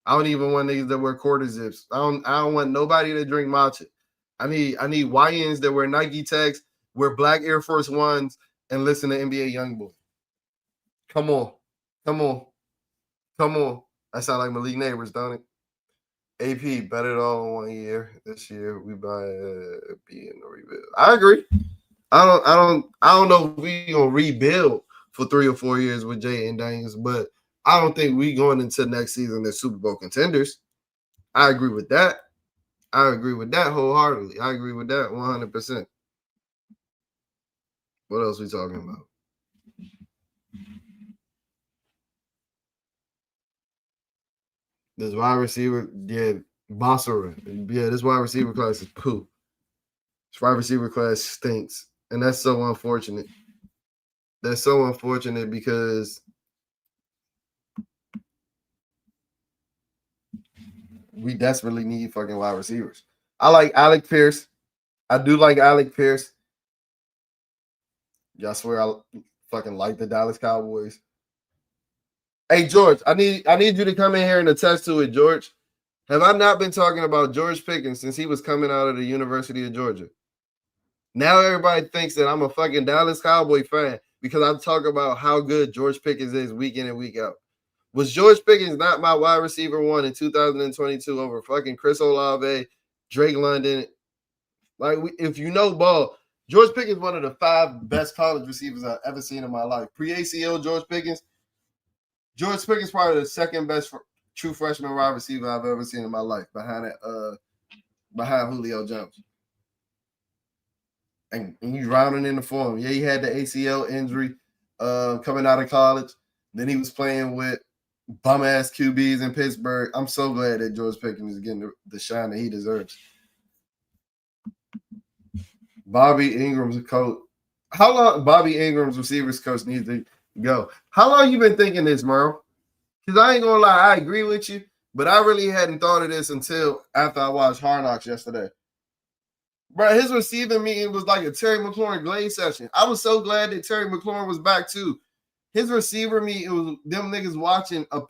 I don't even want niggas that wear quarter zips. I don't want nobody to drink matcha. I need YNs that wear Nike tags wear black Air Force Ones, and listen to NBA YoungBoy. Come on. Come on. Come on. I sound like Malik Neighbors, don't it? AP bet it all in 1 year. This year we buy B in the rebuild. I agree. I don't know if we gonna rebuild for 3 or 4 years with Jay and Daniels, but I don't think we going into next season as Super Bowl contenders. I agree with that. I agree with that wholeheartedly. I agree with that 100%. What else we talking about? This wide receiver, yeah, Bossera. Yeah, this wide receiver class is poo. This wide receiver class stinks. And that's so unfortunate. That's so unfortunate because we desperately need fucking wide receivers. I like Alec Pierce. I do like Alec Pierce. Y'all swear I fucking like the Dallas Cowboys. Hey George, I need you to come in here and attest to it, George. Have I not been talking about George Pickens since he was coming out of the University of Georgia? Now everybody thinks that I'm a fucking Dallas Cowboy fan because I talk about how good George Pickens is week in and week out. Was George Pickens not my wide receiver one in 2022 over fucking Chris Olave, Drake London? Like, if you know ball, George Pickens one of the 5 best college receivers I've ever seen in my life. Pre-ACL George Pickens probably the second best true freshman wide receiver I've ever seen in my life behind Julio Jones. And he's rounding in the form. Yeah, he had the ACL injury coming out of college. Then he was playing with bum ass QBs in Pittsburgh. I'm so glad that George Pickens is getting the shine that he deserves. Bobby Ingram's coach. How long Bobby Ingram's receivers coach needs to go? How long you been thinking this, Merle? Because I ain't gonna lie, I agree with you, but I really hadn't thought of this until after I watched Hard Knocks yesterday. Bro, his receiving meeting was like a Terry McLaurin Glade session. I was so glad that Terry McLaurin was back too. His receiver meeting was them niggas watching a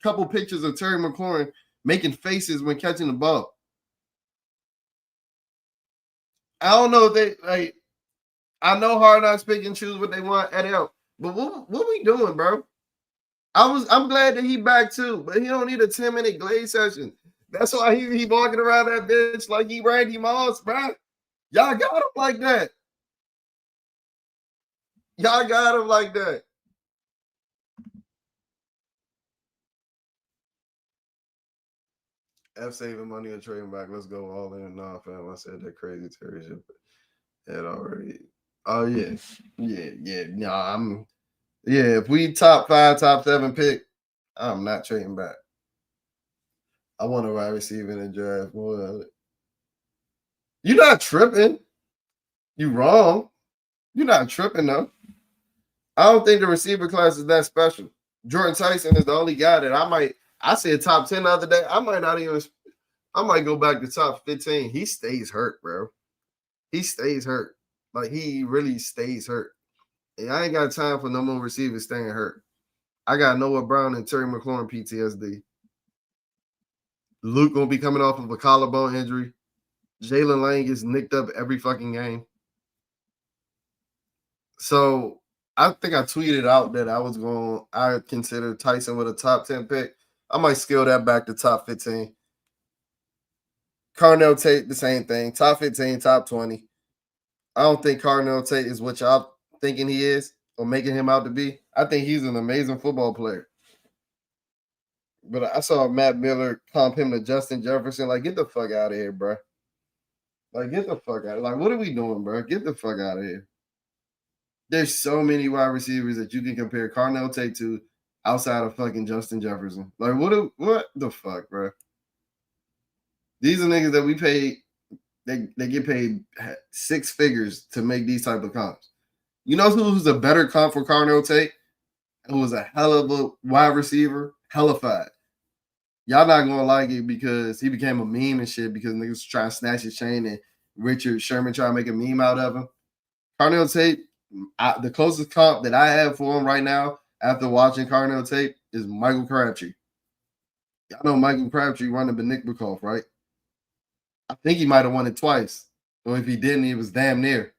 couple pictures of Terry McLaurin making faces when catching the ball. I don't know if they like. I know Hard Knocks pick and choose what they want at out, but what we doing, bro? I'm glad that he back too, but he don't need a 10-minute Glade session. That's why he walking around that bitch like he Randy Moss, bro. Y'all got him like that. Y'all got him like that. F saving money and trading back. Let's go all in. Nah, fam. I said that crazy Terry shit. It already. Oh yeah, yeah. No, Yeah, if we top 5, top 7 pick, I'm not trading back. I want a wide receiver in the draft. Well, you're not tripping. You wrong. You're not tripping though. I don't think the receiver class is that special. Jordan Tyson is the only guy that I said top 10 the other day. I might go back to top 15. He stays hurt, bro. He stays hurt. Like he really stays hurt. And I ain't got time for no more receivers staying hurt. I got Noah Brown and Terry McLaurin PTSD. Luke gonna be coming off of a collarbone injury. Jalen Lang gets nicked up every fucking game. So I think I tweeted out that I consider Tyson with a top 10 pick. I might scale that back to top 15. Carnell Tate, the same thing. Top 15, top 20. I don't think Carnell Tate is what y'all thinking he is or making him out to be. I think he's an amazing football player. But I saw Matt Miller comp him to Justin Jefferson. Like, get the fuck out of here, bro. Like, get the fuck out. Like, what are we doing, bro? Get the fuck out of here. There's so many wide receivers that you can compare Carnell Tate to outside of fucking Justin Jefferson. Like, what the fuck, bro? These are niggas that we pay. They get paid 6 figures to make these type of comps. You know who's a better comp for Carnell Tate? Who was a hell of a wide receiver, hellified. Y'all not gonna like it because he became a meme and shit because niggas trying to snatch his chain and Richard Sherman trying to make a meme out of him. Carnell Tate, the closest comp that I have for him right now after watching Carnell Tate is Michael Crabtree. Y'all know Michael Crabtree running Benikbikov, right? I think he might have won it twice. Or if he didn't, he was damn near.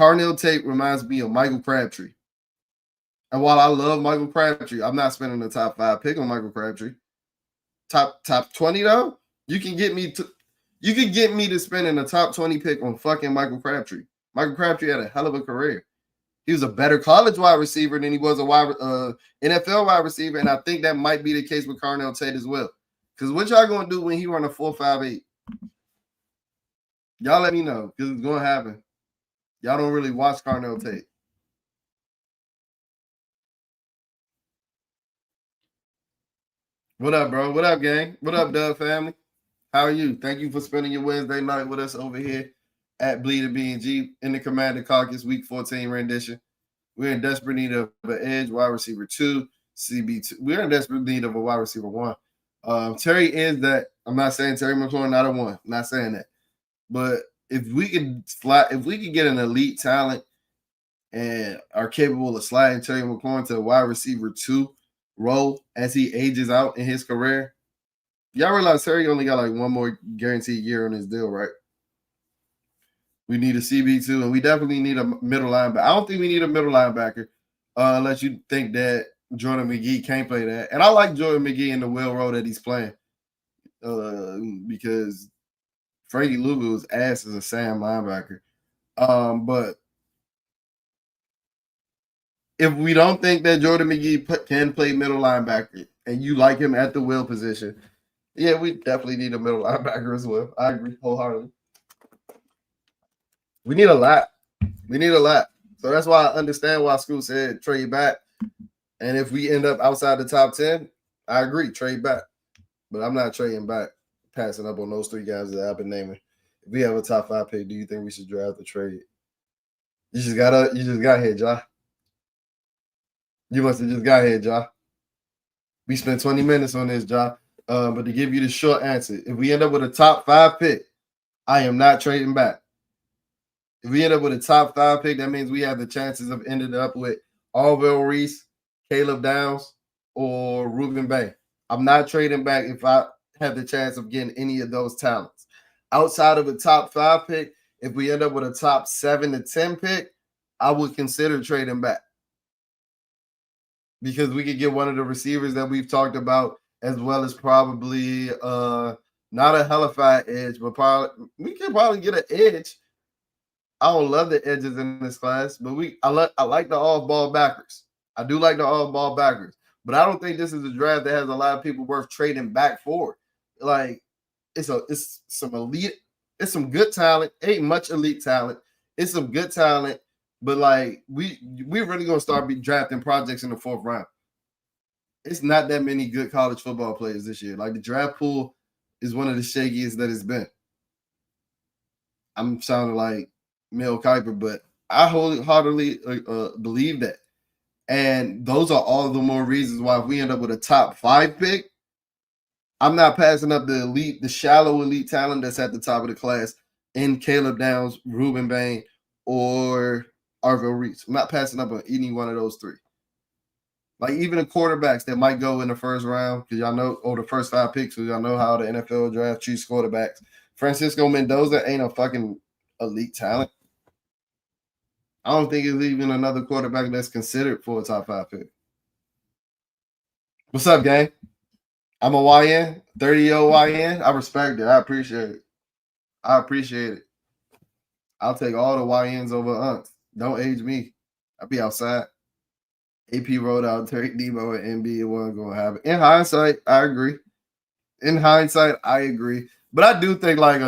Carnell Tate reminds me of Michael Crabtree. And while I love Michael Crabtree, I'm not spending the top 5 pick on Michael Crabtree. Top 20 though, you can get me to spending a top 20 pick on fucking Michael Crabtree. Michael Crabtree had a hell of a career. He was a better college wide receiver than he was a NFL wide receiver, and I think that might be the case with Carnell Tate as well. Because what y'all gonna do when he run a 4.58? Y'all let me know, because it's gonna happen. Y'all don't really watch Carnell Tate. What up, bro? What up, gang? What up, Dub family? How are you? Thank you for spending your Wednesday night with us over here at Bleeder B&G in the Commander Caucus Week 14 rendition. We're in desperate need of an edge wide receiver 2, CB2. We're in desperate need of a wide receiver 1. Terry is that. I'm not saying Terry McLaurin not a 1. I'm not saying that. But if we could get an elite talent and are capable of sliding Terry McLaurin to a wide receiver 2 role as he ages out in his career, y'all realize Terry only got like one more guaranteed year on his deal, right? We need a CB2, and we definitely need a middle linebacker. I don't think we need a middle linebacker unless you think that Jordan McGee can't play that. And I like Jordan McGee in the wheel role that he's playing because Frankie Luvu's ass is a Sam linebacker. But if we don't think that Jordan McGee can play middle linebacker and you like him at the will position, yeah, we definitely need a middle linebacker as well. I agree wholeheartedly. We need a lot. So that's why I understand why School said trade back. And if we end up outside the top 10, I agree, trade back. But I'm not trading back, passing up on those 3 guys that I've been naming. If we have a top 5 pick, do you think we should draft the trade? You just got here, Ja. You must have just got here, Ja. We spent 20 minutes on this, Ja. But to give you the short answer, if we end up with a top 5 pick, I am not trading back. If we end up with a top 5 pick, that means we have the chances of ending up with Orville Reese, Caleb Downs, or Ruben Bay. I'm not trading back if I have the chance of getting any of those talents. Outside of a top 5 pick, if we end up with a top 7 to 10 pick, I would consider trading back. Because we could get one of the receivers that we've talked about, as well as probably not a hellified edge, but we could probably get an edge. I don't love the edges in this class, but I like the off-ball backers. I do like the off-ball backers, but I don't think this is a draft that has a lot of people worth trading back for. Like it's some elite, it's some good talent. Ain't much elite talent. It's some good talent, but like we're really gonna start drafting projects in the 4th round. It's not that many good college football players this year. Like the draft pool is one of the shakiest that it's been. I'm sounding like Mel Kiper, but I wholeheartedly believe that. And those are all the more reasons why if we end up with a top 5 pick, I'm not passing up the shallow elite talent that's at the top of the class in Caleb Downs, Ruben Bain, or Arville Reese. I'm not passing up on any one of those 3. Like even the quarterbacks that might go in the 1st round, because y'all know, or the first 5 picks, because y'all know how the NFL draft treats quarterbacks. Francisco Mendoza ain't a fucking elite talent. I don't think it's even another quarterback that's considered for a top 5 pick. What's up, gang? I'm a YN, 30-year-old YN. I respect it. I appreciate it. I'll take all the YNs over Unks. Don't age me. I'll be outside. AP rolled out, Terry Debo and MB. It wasn't going to happen. In hindsight, I agree. But I do think like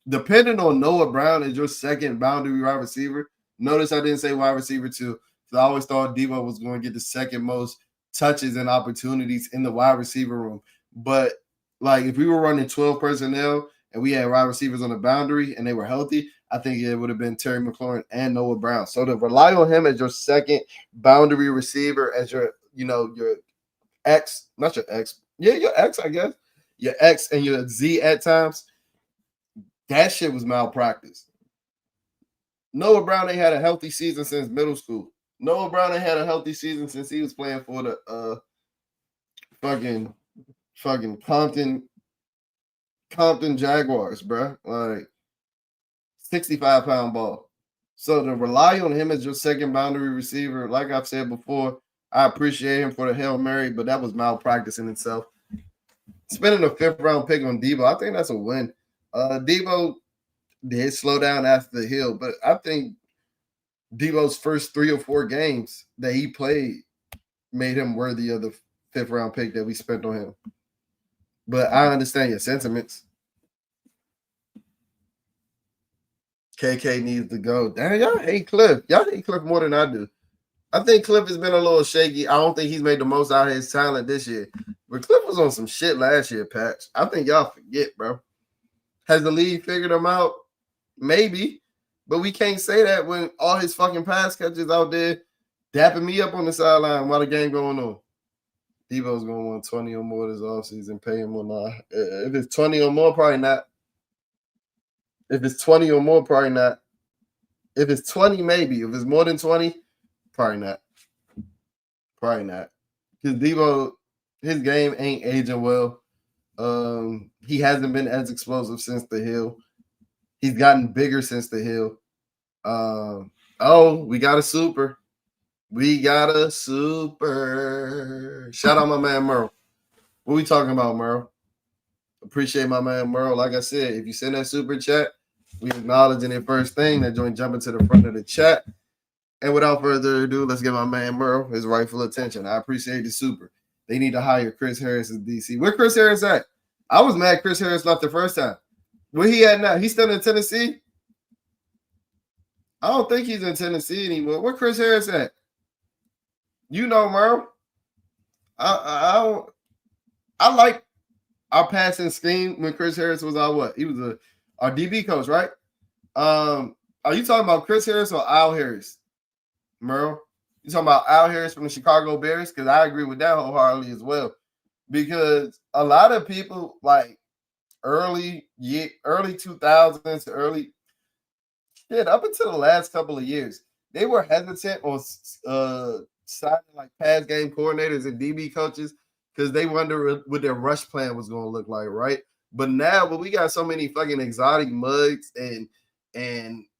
depending on Noah Brown as your second boundary wide receiver. Notice I didn't say wide receiver 2. So I always thought Debo was going to get the second most touches and opportunities in the wide receiver room. But like if we were running 12 personnel and we had wide receivers on the boundary and they were healthy, I think it would have been Terry McLaurin and Noah Brown. So to rely on him as your second boundary receiver, as your X, not your X. Yeah, your X, I guess. Your X and your Z at times. That shit was malpractice. Noah Brown ain't had a healthy season since middle school. Noah Brown ain't had a healthy season since he was playing for the fucking Compton Jaguars, bro. Like 65-pound ball. So to rely on him as your second boundary receiver, like I've said before, I appreciate him for the Hail Mary, but that was malpractice in itself. Spending a fifth round pick on Debo, I think that's a win. Debo did slow down after the Hill, but I think Debo's first 3 or 4 games that he played made him worthy of the fifth round pick that we spent on him. But I understand your sentiments. KK needs to go. Damn, y'all hate Cliff. Y'all hate Cliff more than I do. I think Cliff has been a little shaky. I don't think he's made the most out of his talent this year. But Cliff was on some shit last year, Patch. I think y'all forget, bro. Has the league figured him out? Maybe. But we can't say that when all his fucking pass catches out there dapping me up on the sideline while the game going on. Debo's going to want 20 or more this offseason. Pay him or not. If it's 20 or more, probably not. If it's 20 or more, probably not. If it's 20, maybe. If it's more than 20, probably not. Probably not. Because Debo, his game ain't aging well. He hasn't been as explosive since the Hill. He's gotten bigger since the Hill. We got a super. We got a super. Shout out my man Merle. What we talking about, Merle? Appreciate my man Merle. Like I said, if you send that super chat, we acknowledging it first thing. That joint jumping to the front of the chat. And without further ado, let's give my man Merle his rightful attention. I appreciate the super. They need to hire Chris Harris as DC. Where Chris Harris at? I was mad Chris Harris left the first time. Where he at now? He's still in Tennessee? I don't think he's in Tennessee anymore. Where Chris Harris at? You know, Merle. I like our passing scheme when Chris Harris was our what? He was our DB coach, right? Are you talking about Chris Harris or Al Harris, Merle? You talking about Al Harris from the Chicago Bears? Because I agree with that wholeheartedly as well. Because a lot of people like early 2000s to early up until the last couple of years, they were hesitant on signing like pass game coordinators and DB coaches because they wonder what their rush plan was going to look like, right? But now, when we got so many fucking exotic mugs and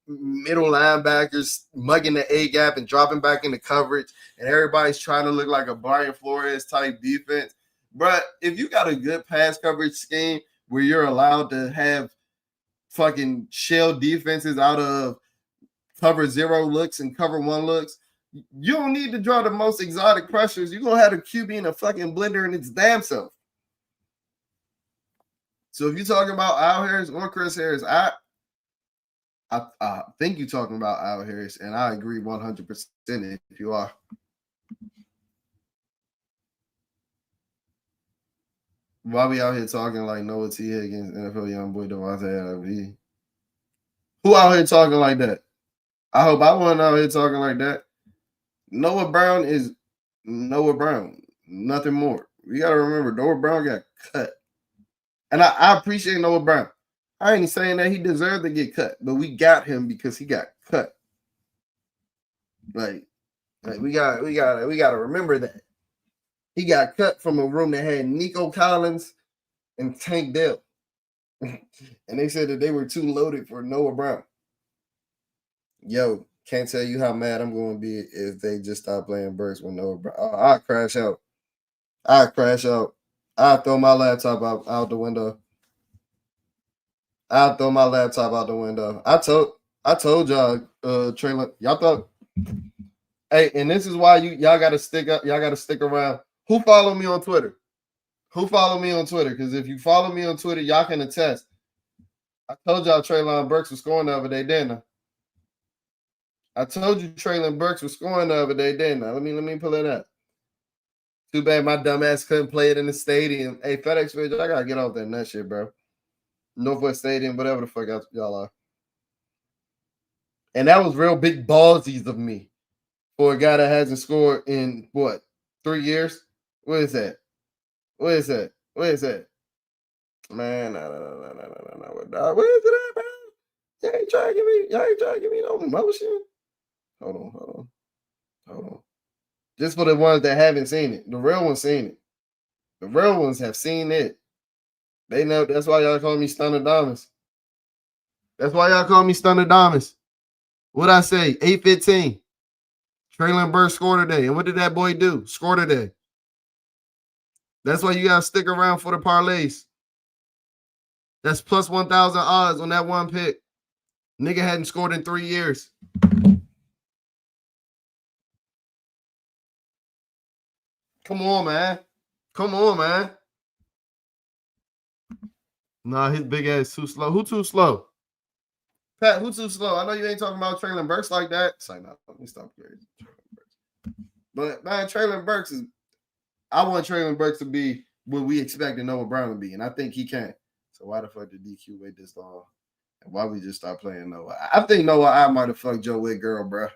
middle linebackers mugging the A gap and dropping back into coverage, and everybody's trying to look like a Brian Flores type defense. But if you got a good pass coverage scheme where you're allowed to have fucking shell defenses out of cover 0 looks and cover 1 looks, you don't need to draw the most exotic pressures. You're going to have the QB in a fucking blender in its damn self. So if you're talking about Al Harris or Chris Harris, I think you're talking about Al Harris, and I agree 100% if you are. Why we out here talking like Noah T. Higgins, NFL young boy Devontae Adams? Who out here talking like that? I hope I wasn't out here talking like that. Noah Brown is Noah Brown. Nothing more. We got to remember, Noah Brown got cut. And I appreciate Noah Brown. I ain't saying that he deserved to get cut, but we got him because he got cut. Like we got to remember that. He got cut from a room that had Nico Collins and Tank Dell. And they said that they were too loaded for Noah Brown. Yo, can't tell you how mad I'm going to be if they just stop playing Burks with Noah Brown. I'll crash out. I'll throw my laptop out the window. I told y'all, Traylon, y'all thought. Hey, and this is why y'all got to stick up. Y'all got to stick around. Who follow me on Twitter? Because if you follow me on Twitter, y'all can attest. I told y'all Treylon Burks was scoring the other day, didn't I? I told you Treylon Burks was scoring the other day, didn't I? Let me pull it up. Too bad my dumb ass couldn't play it in the stadium. Hey, FedEx Field, I gotta get off that nut shit, bro. Northwest Stadium, whatever the fuck y'all are. And that was real big ballsies of me for a guy that hasn't scored in what, 3 years? What is that? Man, no. Where is it at, man? Y'all ain't trying to give me no motion. Hold on. Just for the ones that haven't seen it. The real ones seen it. The real ones have seen it. They know. That's why y'all call me Stunner Damas. What I say? 8-15. Traylon Burks scored today. And what did that boy do? Score today. That's why you gotta stick around for the parlays. That's plus 1,000 odds on that one pick. Nigga hadn't scored in 3 years. Come on, man. Come on, man. Nah, his big ass too slow. Who too slow? Pat, who too slow? I know you ain't talking about Traylon Burks like that. It's like, no, let me stop crazy. But man, Traylon Burks is. I want Traylon Burks to be what we expected Noah Brown to be, and I think he can. So why the fuck did DQ wait this long? And why we just start playing Noah? I think Noah I might have fucked Joe Witt girl, bro.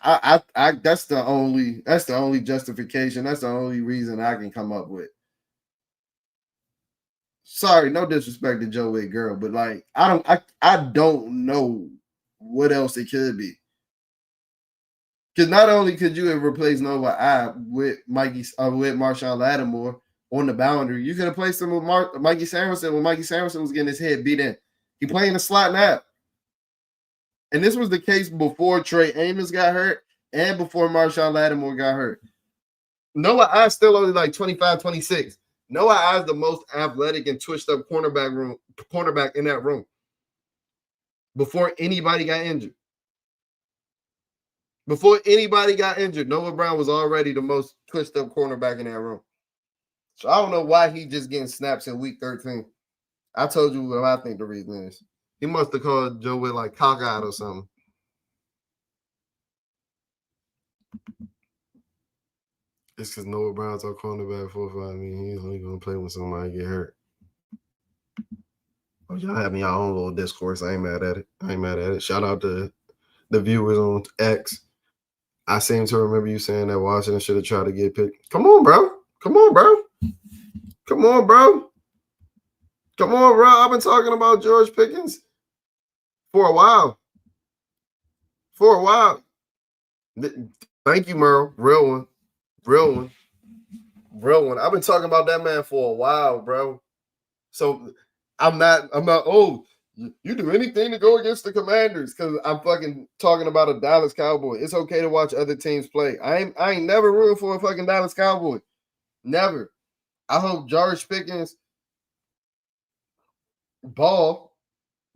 I that's the only justification. That's the only reason I can come up with. Sorry, no disrespect to Joe Witt girl, but like I don't know what else it could be. Because not only could you have replaced Noah I with with Marshawn Lattimore on the boundary, you could have placed him with Mikey Samuelson when Mikey Samuelson was getting his head beat in. He playing the slot now. And this was the case before Trey Amos got hurt and before Marshawn Lattimore got hurt. Noah I still only like 25, 26. Noah I is the most athletic and twitched up cornerback in that room before anybody got injured. Before anybody got injured, Noah Brown was already the most twitched up cornerback in that room. So I don't know why he just getting snaps in week 13. I told you what I think the reason is. He must have called Joe Witt like cockeyed or something. It's because Noah Brown's our cornerback 4-5. I mean, he's only going to play when somebody get hurt. Oh, y'all having your own little discourse. I ain't mad at it. Shout out to the viewers on X. I seem to remember you saying that Washington should have tried to get picked. Come on, bro. I've been talking about George Pickens for a while. Thank you, Merle. Real one. I've been talking about that man for a while, bro. So I'm not, oh, you do anything to go against the Commanders because I'm fucking talking about a Dallas Cowboy. It's okay to watch other teams play. I ain't never rooting for a fucking Dallas Cowboy. Never. I hope George Pickens ball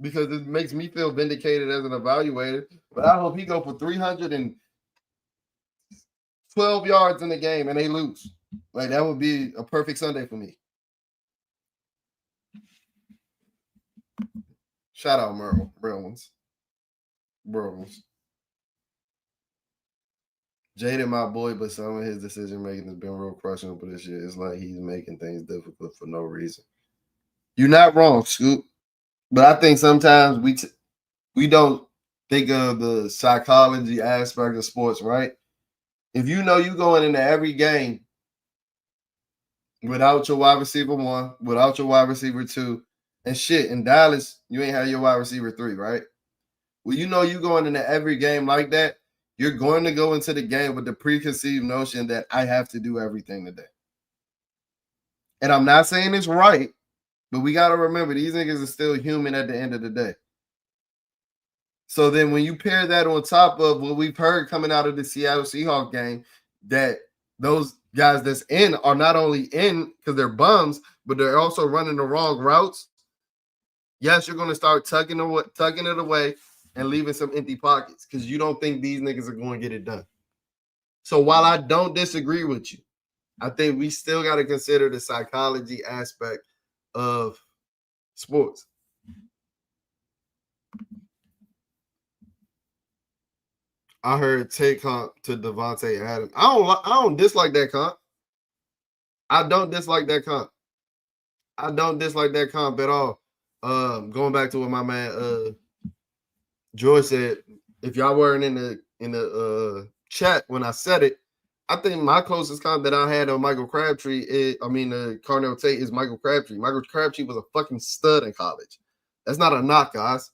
because it makes me feel vindicated as an evaluator. But I hope he go for 312 yards in the game and they lose. Like that would be a perfect Sunday for me. Shout out Merle, real ones. Jaden, my boy, but some of his decision making has been real questionable this year. It's like he's making things difficult for no reason. You're not wrong, Scoop. But I think sometimes we don't think of the psychology aspect of sports, right? If you know you going into every game without your wide receiver 1, without your wide receiver 2, and shit, in Dallas, you ain't have your wide receiver 3, right? Well, you know you going into every game like that, you're going to go into the game with the preconceived notion that I have to do everything today. And I'm not saying it's right, but we got to remember these niggas are still human at the end of the day. So then when you pair that on top of what we've heard coming out of the Seattle Seahawks game, that those guys that's in are not only in because they're bums, but they're also running the wrong routes. Yes, you're going to start tucking it away and leaving some empty pockets because you don't think these niggas are going to get it done. So while I don't disagree with you, I think we still got to consider the psychology aspect of sports. I heard take comp to Devontae Adams. I don't dislike that comp. I don't dislike that comp at all. Going back to what my man George said, if y'all weren't in the chat when I said it, I think my closest comp that I had on Michael Crabtree Carnell Tate is Michael Crabtree. Michael Crabtree was a fucking stud in college. That's not a knock, guys.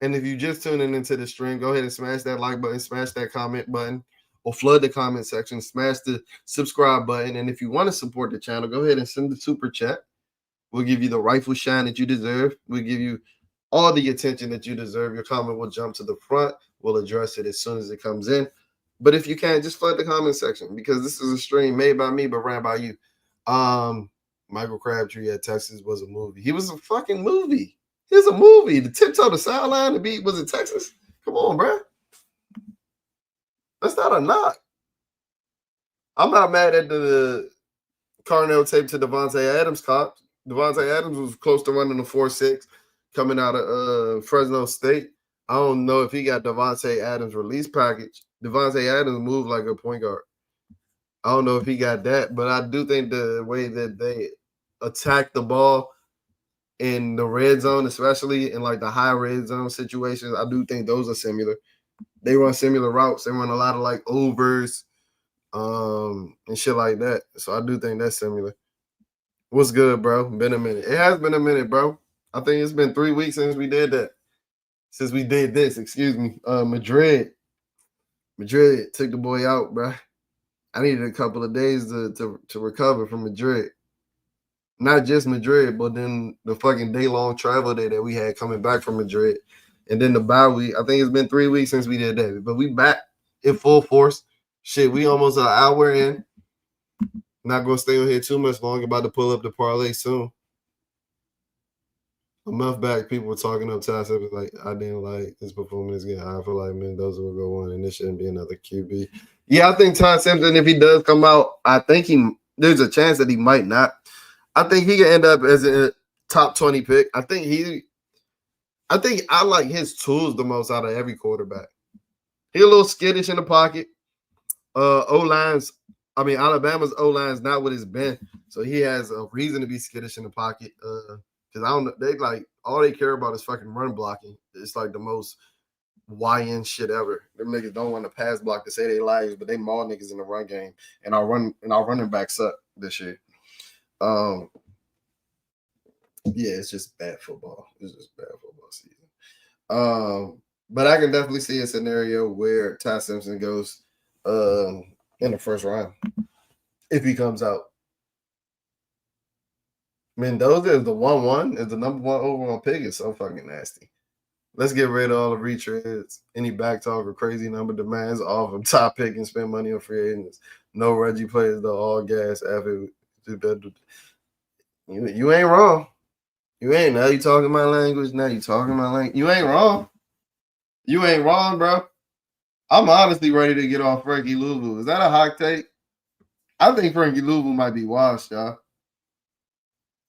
And if you just tuning into the stream, go ahead and smash that like button, smash that comment button, or flood the comment section, smash the subscribe button. And if you want to support the channel, go ahead and send the super chat. We'll give you the rightful shine that you deserve. We'll give you all the attention that you deserve. Your comment will jump to the front. We'll address it as soon as it comes in. But if you can't, just flood the comment section because this is a stream made by me but ran by you. Michael Crabtree at Texas was a movie. He was a fucking movie. He was a movie. The tiptoe the sideline, the beat was in Texas. Come on, bro. That's not a knock. I'm not mad at the Carnell tape to Devontae Adams cop. Devontae Adams was close to running the 4.6 coming out of Fresno State. I don't know if he got Devontae Adams release package. Devontae Adams moved like a point guard. I don't know if he got that, but I do think the way that they attack the ball in the red zone, especially in like the high red zone situations, I do think those are similar. They run similar routes. They run a lot of like overs, and shit like that. So I do think that's similar. What's good, bro? Been a minute. It has been a minute, bro. I think it's been 3 weeks since we did that. Since we did this, excuse me. Madrid took the boy out, bro. I needed a couple of days to recover from Madrid. Not just Madrid, but then the fucking day-long travel day that we had coming back from Madrid. And then the bye week. I think it's been 3 weeks since we did that. But we back in full force. Shit, we almost an hour in. Not going to stay on here too much longer. About to pull up the parlay soon. A month back, people were talking up Ty Simpson like, I didn't like his performance again. I feel like Mendoza will go on, and this shouldn't be another QB. Yeah, I think Ty Simpson, if he does come out, I think there's a chance that he might not. I think he can end up as a top 20 pick. I think I like his tools the most out of every quarterback. He a little skittish in the pocket. Alabama's O-line's not what it's been. So he has a reason to be skittish in the pocket. Because I don't know, they like all they care about is fucking run blocking. It's like the most YN shit ever. Them niggas don't want to pass block to say they liars, but they maul niggas in the run game. And our running backs suck this year. Yeah, it's just bad football. It's just bad football season. But I can definitely see a scenario where Ty Simpson goes in the first round if he comes out. Mendoza is the 1-1, is the number one overall pick. It's so fucking nasty. Let's get rid of all the retreads, any back talk or crazy number demands off of top pick and spend money on free agents. No Reggie players, though, all gas after. You ain't wrong. You ain't. Now you talking my language. Now you talking my language. You ain't wrong. You ain't wrong, bro. I'm honestly ready to get off Frankie Louisville. Is that a hot take? I think Frankie Louisville might be washed, y'all.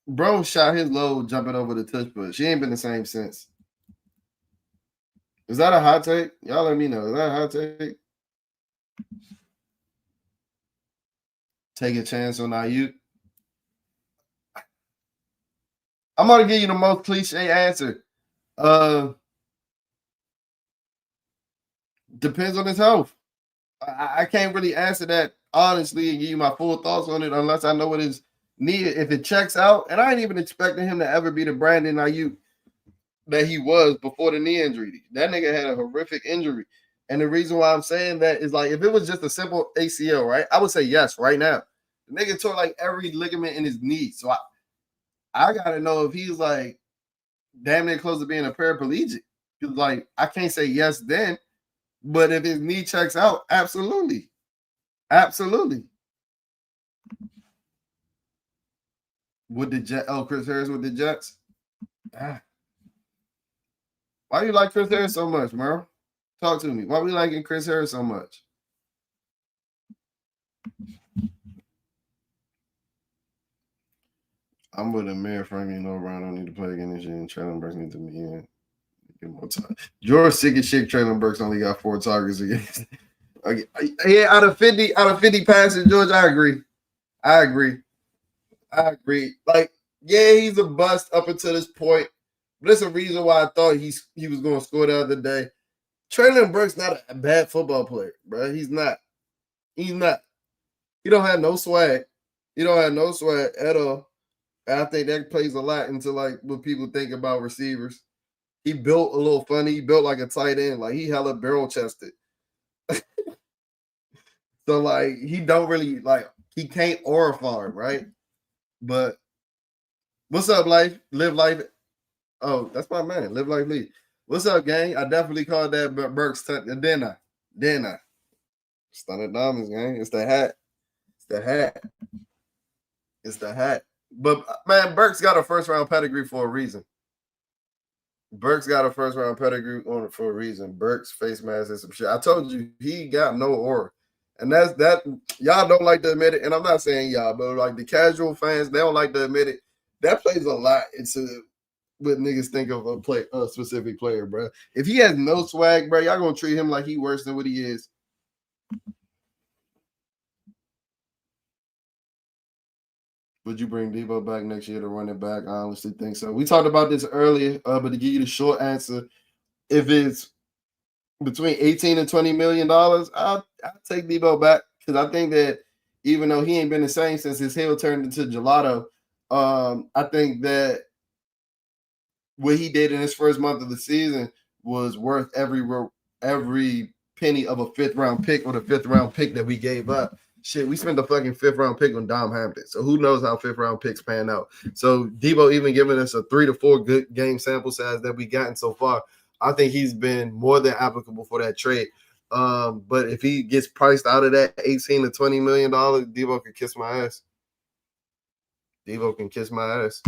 Bro shot his load jumping over the touch push. She ain't been the same since. Is that a hot take? Y'all let me know. Is that a hot take? Take a chance on Ayuk. I'm gonna give you the most cliche answer. Depends on his health. I can't really answer that honestly and give you my full thoughts on it unless I know what is needed. If it checks out, and I ain't even expecting him to ever be the Brandon Ayuk that he was before the knee injury. That nigga had a horrific injury. And the reason why I'm saying that is like if it was just a simple ACL, right? I would say yes right now. The nigga tore like every ligament in his knee. So I gotta know if he's like damn near close to being a paraplegic. Because like I can't say yes then, but if his knee checks out, absolutely. Absolutely. With the Jets, Chris Harris with the Jets. Why do you like Chris Harris so much, Merle? Talk to me. Why we liking Chris Harris so much? I'm with Amir Franklin. No, Ron don't need to play again this year, and Traylon Burks need to be in. Get more time. George sick as shit. Traylon Burks only got 4 targets against. Yeah, out of 50 passes, George, I agree. Like, yeah, he's a bust up until this point. But there's a reason why I thought he was going to score the other day. Traylon Burks not a bad football player, bro. He's not. He don't have no swag. He don't have no swag at all. And I think that plays a lot into like what people think about receivers. He built a little funny. He built like a tight end. Like he hella barrel chested. So like he don't really like he can't aura farm, right? But what's up, life? Live life. Oh, that's my man. Live like Lee. What's up, gang? I definitely called that Burks. Dinner. Stunner Diamonds, gang. It's the hat. It's the hat. It's the hat. But man, Burks got a first round pedigree for a reason. Burks got a first round pedigree on it for a reason. Burks face mask and some shit. I told you he got no aura. And that's that. Y'all don't like to admit it. And I'm not saying y'all, but like the casual fans, they don't like to admit it. That plays a lot into what niggas think of a specific player, bro. If he has no swag, bro, y'all gonna treat him like he worse than what he is. Would you bring Debo back next year to run it back? I honestly think so. We talked about this earlier, but to give you the short answer, if it's between 18 and 20 million dollars, I'll take Debo back because I think that even though he ain't been the same since his heel turned into gelato, I think that what he did in his first month of the season was worth every penny of a fifth round pick or the fifth round pick that we gave up. Shit, we spent the fucking fifth round pick on Dom Hampton. So who knows how fifth round picks pan out. So Debo even giving us a 3 to 4 good game sample size that we gotten so far, I think he's been more than applicable for that trade. But if he gets priced out of that 18 to 20 million dollars, Debo can kiss my ass. Debo can kiss my ass.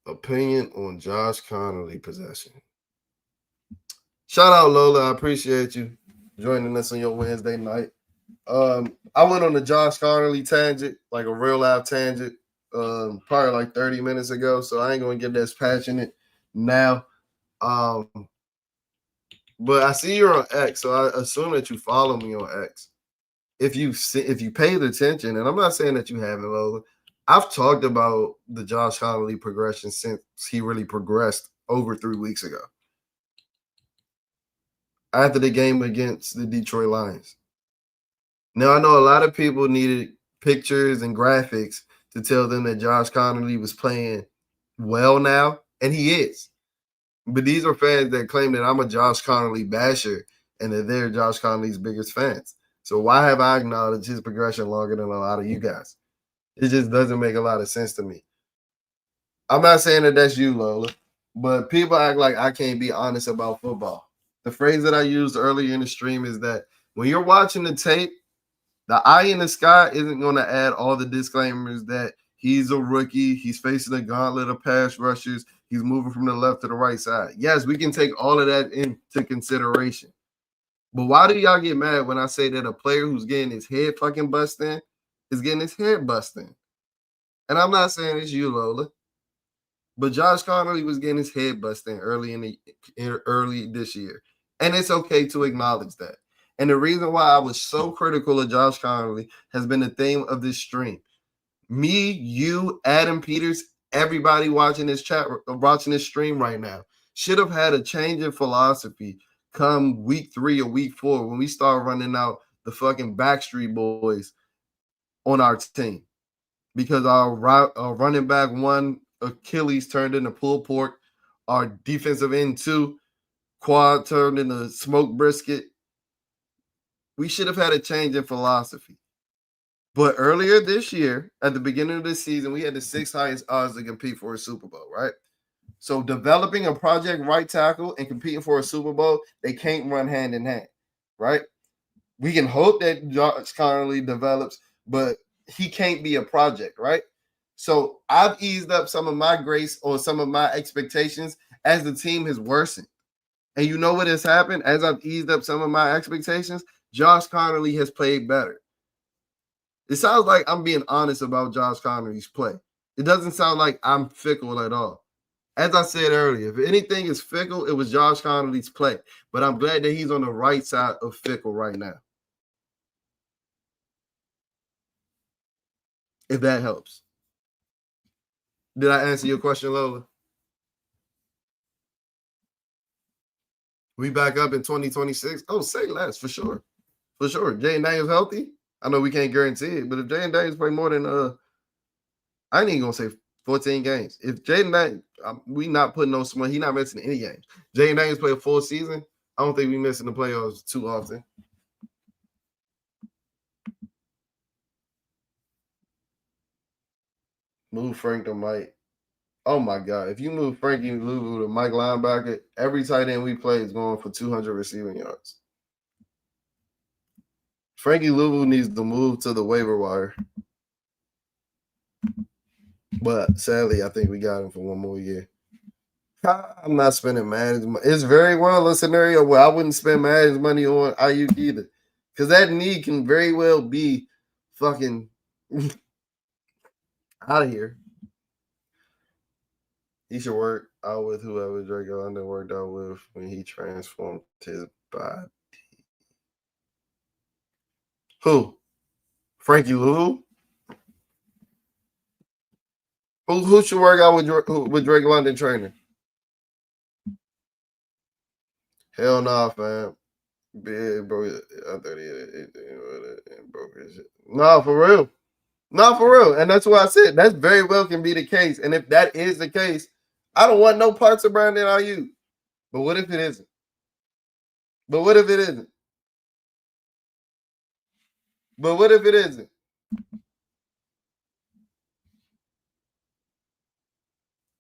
Opinion on Josh Connolly possession. Shout out Lola, I appreciate you joining us on your Wednesday night. I went on the Josh Connolly tangent, like a real live tangent, probably like 30 minutes ago. So I ain't gonna get as passionate now. But I see you're on X, so I assume that you follow me on X. If you paid attention, and I'm not saying that you haven't, Lola, I've talked about the Josh Connolly progression since he really progressed over 3 weeks ago. After the game against the Detroit Lions. Now, I know a lot of people needed pictures and graphics to tell them that Josh Connolly was playing well now, and he is. But these are fans that claim that I'm a Josh Connolly basher and that they're Josh Connolly's biggest fans. So why have I acknowledged his progression longer than a lot of you guys? It just doesn't make a lot of sense to me. I'm not saying that that's you, Lola, but people act like I can't be honest about football. The phrase that I used earlier in the stream is that when you're watching the tape, the eye in the sky isn't going to add all the disclaimers that he's a rookie, he's facing a gauntlet of pass rushers, he's moving from the left to the right side. Yes, we can take all of that into consideration. But why do y'all get mad when I say that a player who's getting his head fucking bust in is getting his head bust in? And I'm not saying it's you, Lola, but Josh Connolly was getting his head bust in early this year. And it's okay to acknowledge that. And the reason why I was so critical of Josh Connolly has been the theme of this stream. Me, you, Adam Peters, everybody watching this watching this stream right now should have had a change in philosophy come week 3 or week 4 when we start running out the fucking Backstreet Boys on our team. Because our running back 1 Achilles turned into pulled pork, our defensive end 2 quad turned into smoked brisket. We should have had a change in philosophy. But earlier this year, at the beginning of the season, we had the 6th highest odds to compete for a Super Bowl, right? So developing a project right tackle and competing for a Super Bowl, they can't run hand in hand, right? We can hope that Josh Connolly develops, but he can't be a project, right? So I've eased up some of my grace or some of my expectations as the team has worsened. And you know what has happened? As I've eased up some of my expectations, Josh Connolly has played better. It sounds like I'm being honest about Josh Connolly's play. It doesn't sound like I'm fickle at all. As I said earlier, if anything is fickle, it was Josh Connolly's play. But I'm glad that he's on the right side of fickle right now. If that helps. Did I answer your question, Lola? We back up in 2026. Oh, say less for sure. For sure. Jay Daniels healthy. I know we can't guarantee it, but if Jay Daniels play more than I ain't even gonna say 14 games. If Jaden Daniels, we not putting no small, he not missing any games. Jaden Daniels play a full season. I don't think we missing the playoffs too often. Move Frank to Mike. Oh my God. If you move Frankie Louvu to Mike linebacker, every tight end we play is going for 200 receiving yards. Frankie Louvu needs to move to the waiver wire. But sadly, I think we got him for one more year. I'm not spending Madden's money. It's very well a scenario where I wouldn't spend Madden's money on Ayuk either. Because that knee can very well be fucking out of here. He should work out with whoever Drake London worked out with when he transformed his body. Who? Frankie Louvu? Who should work out with Drake London training? Hell nah, fam. Big bro, I thought he broke his shit. Nah, for real. Nah, for real. And that's why I said that's very well can be the case. And if that is the case, I don't want no parts of Brandon Ayuk. But what if it isn't? But what if it isn't? But what if it isn't?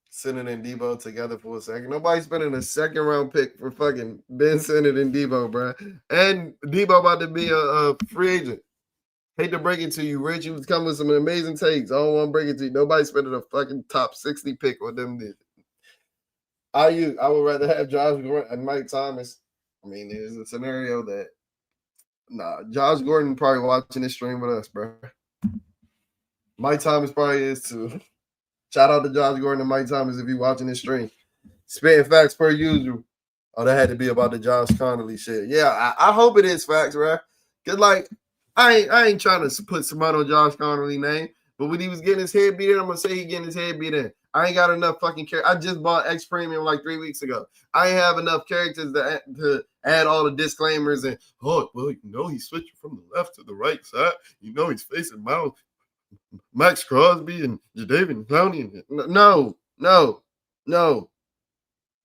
Sinnott and Debo together for a second. Nobody's spending a second round pick for fucking Ben Sinnott and Debo, bro. And Debo about to be a free agent. Hate to break it to you, Rich. You was coming with some amazing takes. I don't want to break it to you. Nobody's spending a fucking top 60 pick on them. I would rather have Josh Gordon and Mike Thomas. I mean, there's a scenario that Josh Gordon probably watching this stream with us, bro. Mike Thomas probably is too. Shout out to Josh Gordon and Mike Thomas if you watching this stream. Spitting facts per usual. Oh, that had to be about the Josh Connolly shit. Yeah, I hope it is facts, right? Cause like I ain't trying to put somebody on Josh Connolly name, but when he was getting his head beat in, I'm gonna say he getting his head beat in. I ain't got enough fucking care. I just bought X Premium like 3 weeks ago. I ain't have enough characters to add all the disclaimers and he's switching from the left to the right side. He's facing Max Crosby and Jadeveon Clowney. No.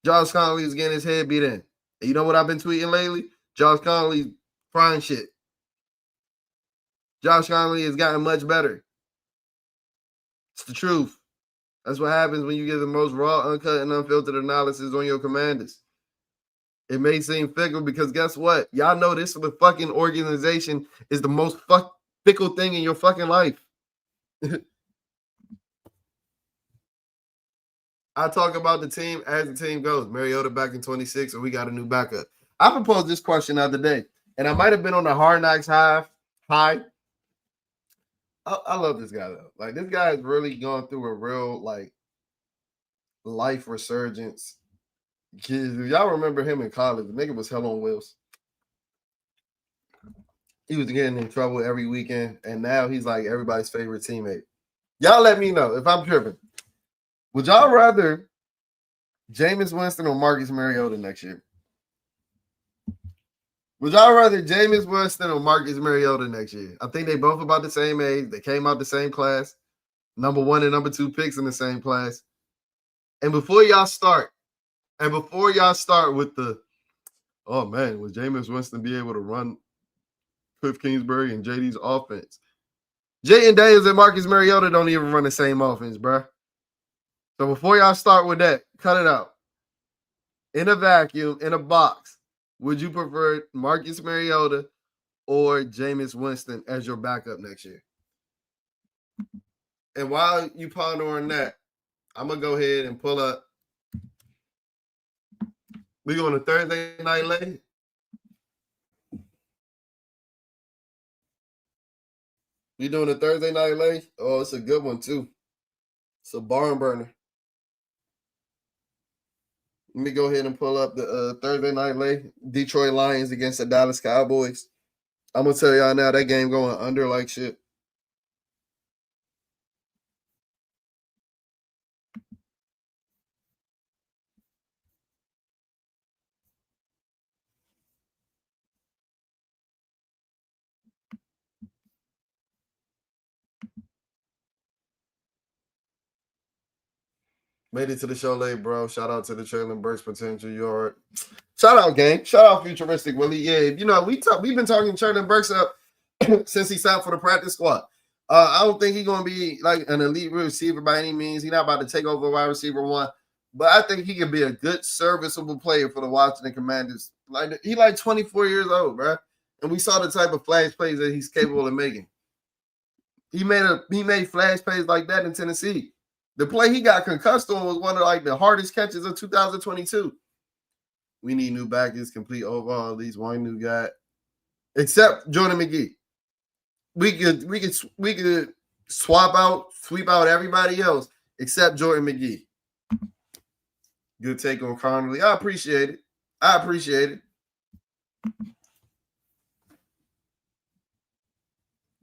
Josh Connolly is getting his head beat in. And you know what I've been tweeting lately? Josh Connolly's frying shit. Josh Connolly has gotten much better. It's the truth. That's what happens when you get the most raw, uncut, and unfiltered analysis on your commanders. It may seem fickle because guess what? Y'all know this the fucking organization is the most fickle thing in your fucking life. I talk about the team as the team goes. Mariota back in 26, and we got a new backup. I proposed this question the other day, and I might have been on the Hard Knocks high. I love this guy though. Like this guy has really gone through a real like life resurgence. If y'all remember him in college, the nigga was hell on wheels. He was getting in trouble every weekend, and now he's like everybody's favorite teammate. Y'all let me know if I'm tripping. Would y'all rather Jameis Winston or Marcus Mariota next year? Would y'all rather Jameis Winston or Marcus Mariota next year? I think they both about the same age. They came out the same class. Number 1 and number 2 picks in the same class. And before y'all start with the, oh man, would Jameis Winston be able to run Cliff Kingsbury and JD's offense? Jayden Daniels and Marcus Mariota don't even run the same offense, bro. So before y'all start with that, cut it out. In a vacuum, in a box, would you prefer Marcus Mariota or Jameis Winston as your backup next year? And while you ponder on that, I'm going to go ahead and pull up. We going to Thursday night late? We doing a Thursday night late? Oh, it's a good one too. It's a barn burner. Let me go ahead and pull up the Thursday night late. Detroit Lions against the Dallas Cowboys. I'm going to tell y'all now that game going under like shit. Made it to the show late, bro. Shout out to the Traylon Burks potential yard. Shout out, gang. Shout out Futuristic Willie. Yeah, we've been talking Traylon Burks up since he signed for the practice squad. I don't think he's gonna be like an elite receiver by any means. He's not about to take over wide receiver one, but I think he can be a good, serviceable player for the Washington Commanders. Like he like 24 years old, bro, and we saw the type of flash plays that he's capable of making. He made flash plays like that in Tennessee. The play he got concussed on was one of like the hardest catches of 2022. We need new backers, complete overall, at least one new guy, except Jordan McGee. We could sweep out everybody else except Jordan McGee. Good take on Connolly. I appreciate it.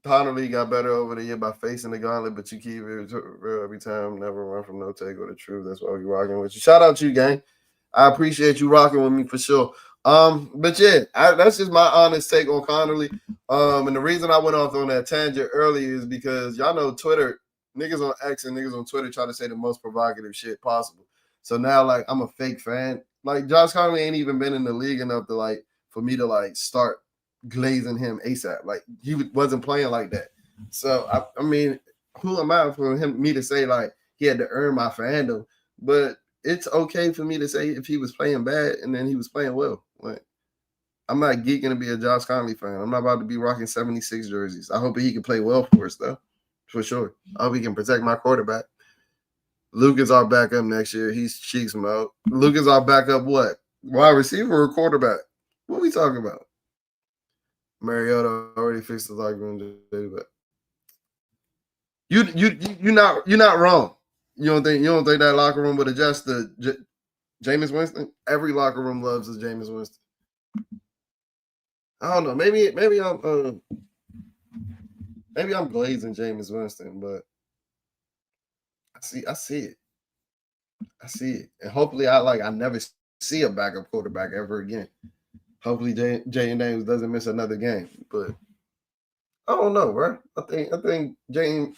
Connolly got better over the year by facing the gauntlet, but you keep it real every time. Never run from no take or the truth. That's why we rocking with you. Shout out to you, gang. I appreciate you rocking with me for sure. But yeah, that's just my honest take on Connolly. And the reason I went off on that tangent earlier is because y'all know Twitter, niggas on X and niggas on Twitter try to say the most provocative shit possible. So now, like, I'm a fake fan. Like, Josh Connolly ain't even been in the league enough to like for me to like start glazing him ASAP. Like, he wasn't playing like that. So I mean, who am I for me to say like he had to earn my fandom? But it's okay for me to say if he was playing bad and then he was playing well. Like, I'm not geeking to be a Josh Connolly fan. I'm not about to be rocking 76 jerseys. I hope he can play well for us, though, for sure. I hope he can protect my quarterback. Luke is our backup next year. He's cheeks mode. Luke is our backup what? Wide receiver or quarterback? What are we talking about? Mariota already fixed the locker room, but you're not wrong. You don't think that locker room would adjust to Jameis Winston? Every locker room loves his Jameis Winston. I don't know. Maybe I'm glazing Jameis Winston, but I see it, and hopefully I never see a backup quarterback ever again. Hopefully Jay Daniels doesn't miss another game, but I don't know, bro. I think James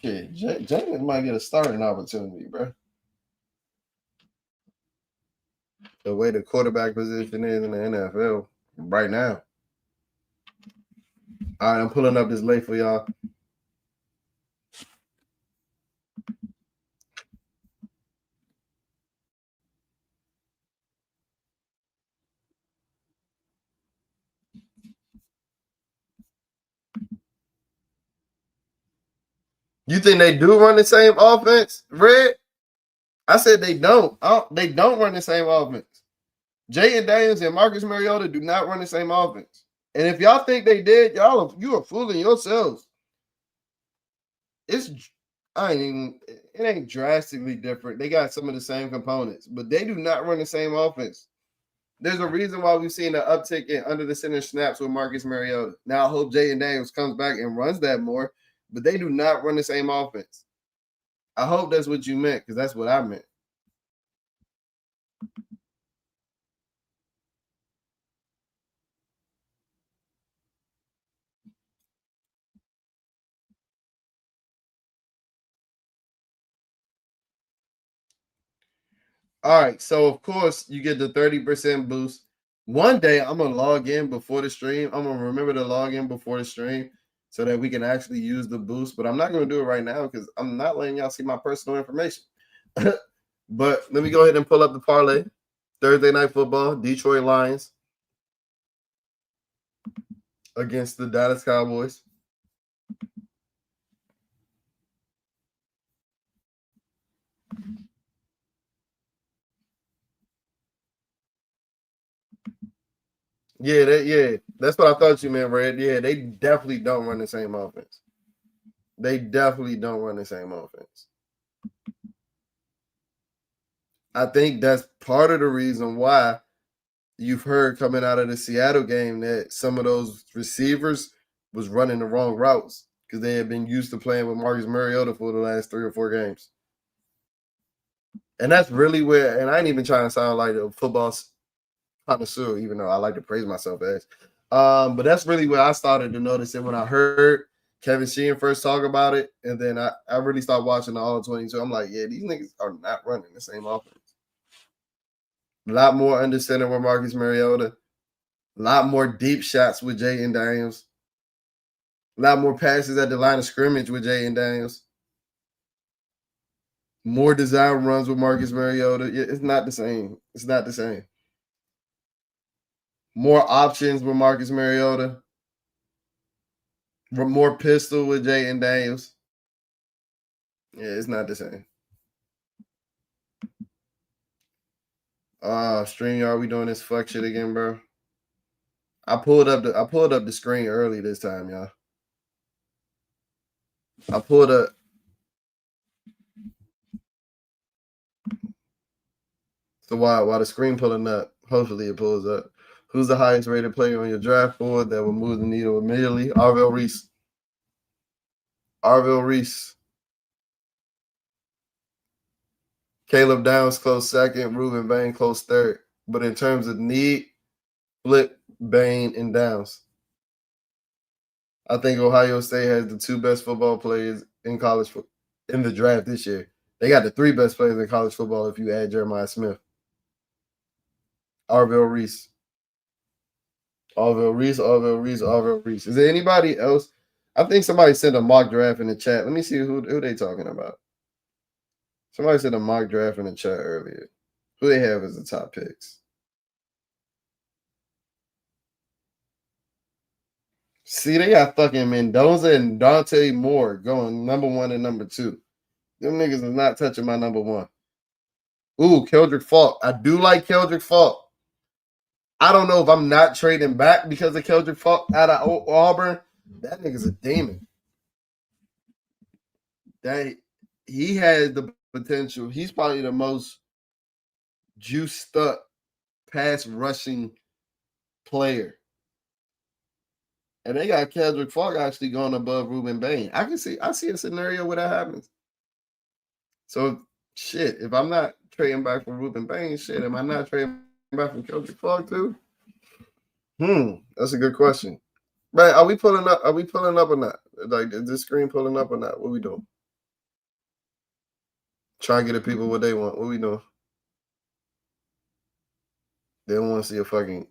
might get a starting opportunity, bro. The way the quarterback position is in the NFL right now. All right, I'm pulling up this late for y'all. You think they do run the same offense, Red? I said they don't. They don't run the same offense. Jay Daniels and Marcus Mariota do not run the same offense. And if y'all think they did, you are fooling yourselves. It ain't drastically different. They got some of the same components, but they do not run the same offense. There's a reason why we've seen an uptick in under the center snaps with Marcus Mariota. Now I hope Jay Daniels comes back and runs that more, but they do not run the same offense. I hope that's what you meant, because that's what I meant. All right, so of course you get the 30% boost. One day I'm gonna log in before the stream. I'm gonna remember to log in before the stream so that we can actually use the boost. But I'm not gonna do it right now because I'm not letting y'all see my personal information. But let me go ahead and pull up the parlay. Thursday night football, Detroit Lions against the Dallas Cowboys. Yeah, that's what I thought you meant, Red. Yeah, they definitely don't run the same offense. They definitely don't run the same offense. I think that's part of the reason why you've heard coming out of the Seattle game that some of those receivers was running the wrong routes because they had been used to playing with Marcus Mariota for the last 3 or 4 games. And that's really where, and I ain't even trying to sound like a football connoisseur, even though I like to praise myself as. But that's really where I started to notice it when I heard Kevin Sheehan first talk about it. And then I really started watching the All 22. I'm like, yeah, these niggas are not running the same offense. A lot more under center with Marcus Mariota. A lot more deep shots with Jay and Daniels. A lot more passes at the line of scrimmage with Jaden Daniels. More design runs with Marcus Mariota. It's not the same. It's not the same. More options with Marcus Mariota. More pistol with Jaden Daniels. Yeah, it's not the same. StreamYard, we doing this fuck shit again, bro. I pulled up the screen early this time, y'all. I pulled up. So while the screen pulling up, hopefully it pulls up. Who's the highest rated player on your draft board that will move the needle immediately? Arvell Reese. Arvell Reese. Caleb Downs close second. Reuben Bain close third. But in terms of need, flip Bain and Downs. I think Ohio State has the two best football players in college in the draft this year. They got the three best players in college football if you add Jeremiah Smith. Arvell Reese. Arvell Reese. Is there anybody else? I think somebody sent a mock draft in the chat. Let me see who they talking about. Somebody sent a mock draft in the chat earlier. Who they have as the top picks? See, they got fucking Mendoza and Dante Moore going number 1 and number 2. Them niggas is not touching my number 1. Ooh, Keldrick Falk. I do like Keldrick Falk. I don't know if I'm not trading back because of Keldrick Falk out of Auburn. That nigga's a demon. That he has the potential. He's probably the most juiced up pass rushing player. And they got Keldrick Falk actually going above Reuben Bain. I see a scenario where that happens. So shit, if I'm not trading back from Reuben Bain, shit, am I not trading back from Keldrick Falk too? That's a good question. Right, are we pulling up? Are we pulling up or not? Like, is this screen pulling up or not? What we doing? Try to get the people what they want. What we doing? They don't want to see a fucking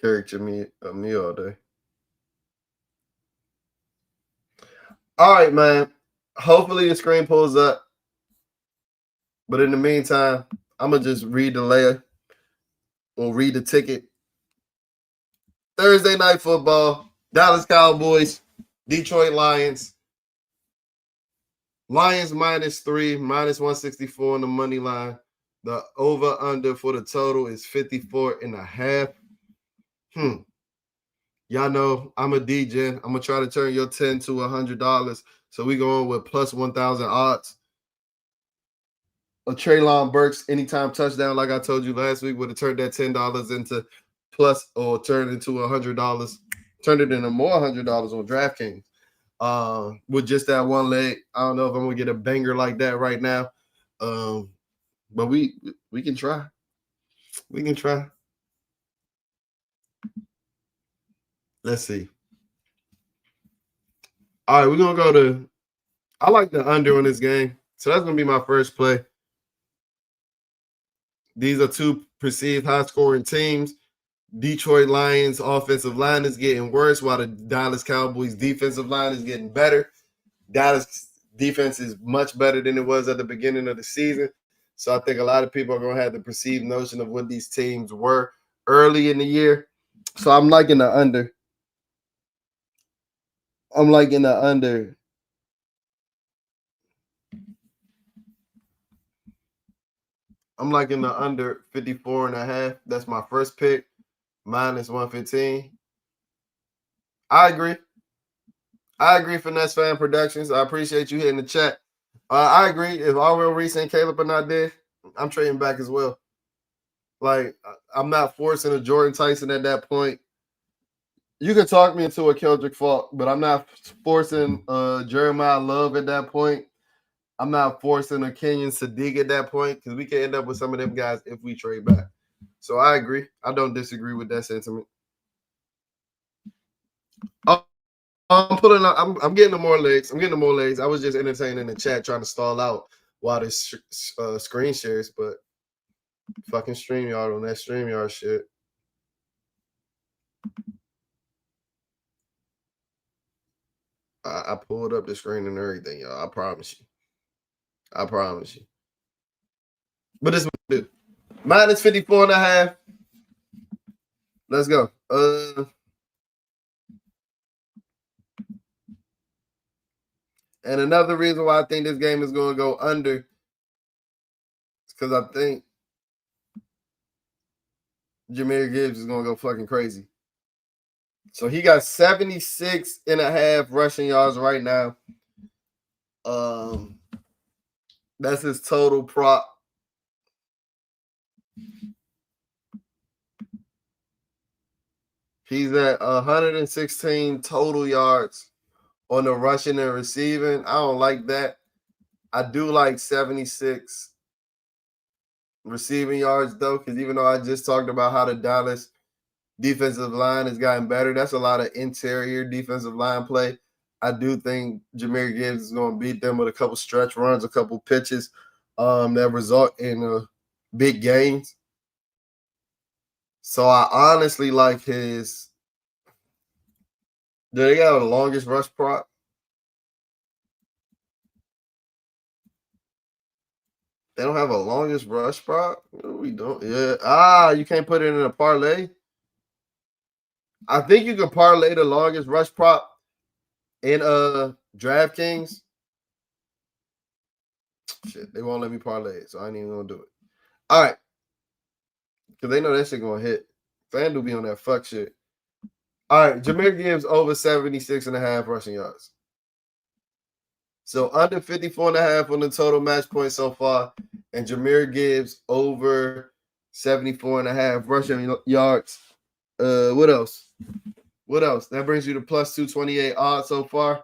caricature of me all day. All right, man. Hopefully the screen pulls up. But in the meantime, I'm going to just read the layer or read the ticket. Thursday night football, Dallas Cowboys, Detroit Lions. Lions -3, -164 on the money line. The over-under for the total is 54.5. Y'all know I'm a DJ. I'm going to try to turn your $10 to $100. So we going with plus 1,000 odds. A Treylon Burks anytime touchdown, like I told you last week, would have turned that $10 into plus or turned into $100. Turned it into more $100 on DraftKings. With just that one leg. I don't know if I'm going to get a banger like that right now. But we can try. We can try. Let's see. All right, we're going to go to – I like the under on this game. So that's going to be my first play. These are two perceived high-scoring teams. Detroit Lions offensive line is getting worse while the Dallas Cowboys defensive line is getting better. Dallas defense is much better than it was at the beginning of the season. So I think a lot of people are going to have the perceived notion of what these teams were early in the year. So I'm liking the under. I'm liking the under. I'm liking the under 54.5. That's my first pick. -115. I agree. Finesse Fan Productions. I appreciate you hitting the chat. I agree. If Arvell Reese and Caleb are not there, I'm trading back as well. Like, I'm not forcing a Jordan Tyson at that point. You can talk me into a Keldrick Falk, but I'm not forcing Jeremiah Love at that point. I'm not forcing a Kenyon Sadiq at that point because we can end up with some of them guys if we trade back. So I agree. I don't disagree with that sentiment. I'm pulling up. I'm getting the more legs. I was just entertaining the chat, trying to stall out while this screen shares, but fucking StreamYard on that StreamYard shit. I pulled up the screen and everything, y'all. I promise you. I promise you. But this is what we do. Minus 54 and a half. Let's go. And another reason why I think this game is going to go under is because I think Jahmyr Gibbs is going to go fucking crazy. So he got 76 and a half rushing yards right now. That's his total prop. He's at 116 total yards on the rushing and receiving. I don't like that. I do like 76 receiving yards, though, because even though I just talked about how the Dallas defensive line has gotten better, that's a lot of interior defensive line play. I do think Jahmyr Gibbs is going to beat them with a couple stretch runs, a couple pitches that result in big gains. So I honestly like his. Do they got the longest rush prop? They don't have a longest rush prop? No, we don't. Yeah. You can't put it in a parlay? I think you can parlay the longest rush prop in DraftKings. Shit, they won't let me parlay it, so I ain't even gonna do it. All right. Because they know that shit gonna hit. FanDuel be on that fuck shit. All right, Jahmyr Gibbs over 76 and a half rushing yards. So under 54 and a half on the total match points so far. And Jahmyr Gibbs over 74 and a half rushing yards. What else? What else? That brings you to plus 228 odds so far.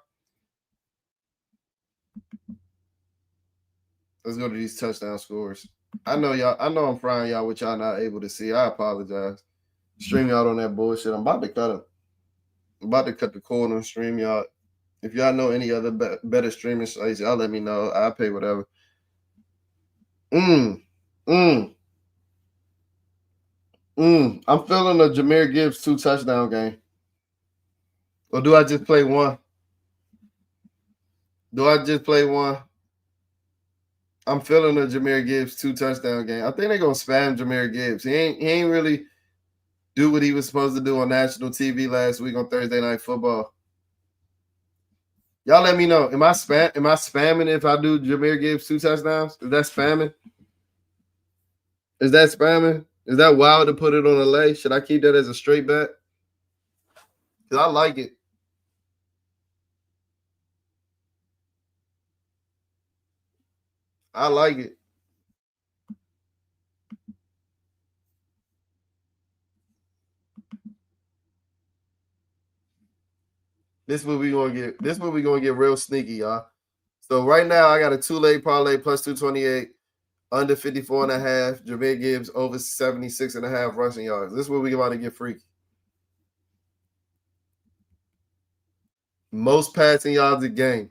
Let's go to these touchdown scores. I know y'all. I know I'm frying y'all with y'all not able to see. I apologize. Stream y'all on that bullshit. I'm about to cut them. I'm about to cut the cord on stream y'all. If y'all know any other better streaming sites, y'all let me know. I'll pay whatever. I'm feeling a Jahmyr Gibbs 2 touchdown game. Or do I just play one? Do I just play one? I'm feeling a Jahmyr Gibbs 2 touchdown game. I think they're gonna spam Jahmyr Gibbs. He ain't really do what he was supposed to do on national TV last week on Thursday Night Football. Y'all let me know. Am I spamming if I do Jahmyr Gibbs 2 touchdowns? Is that spamming? Is that spamming? Is that wild to put it on a lay? Should I keep that as a straight bet? Because I like it. I like it. This is what we gonna get. This is what we gonna get real sneaky, y'all. So right now I got a 2-leg parlay plus 228, under 54 and a half. Jahmyr Gibbs over 76 and a half rushing yards. This is what we about to get freaky. Most passing yards a game.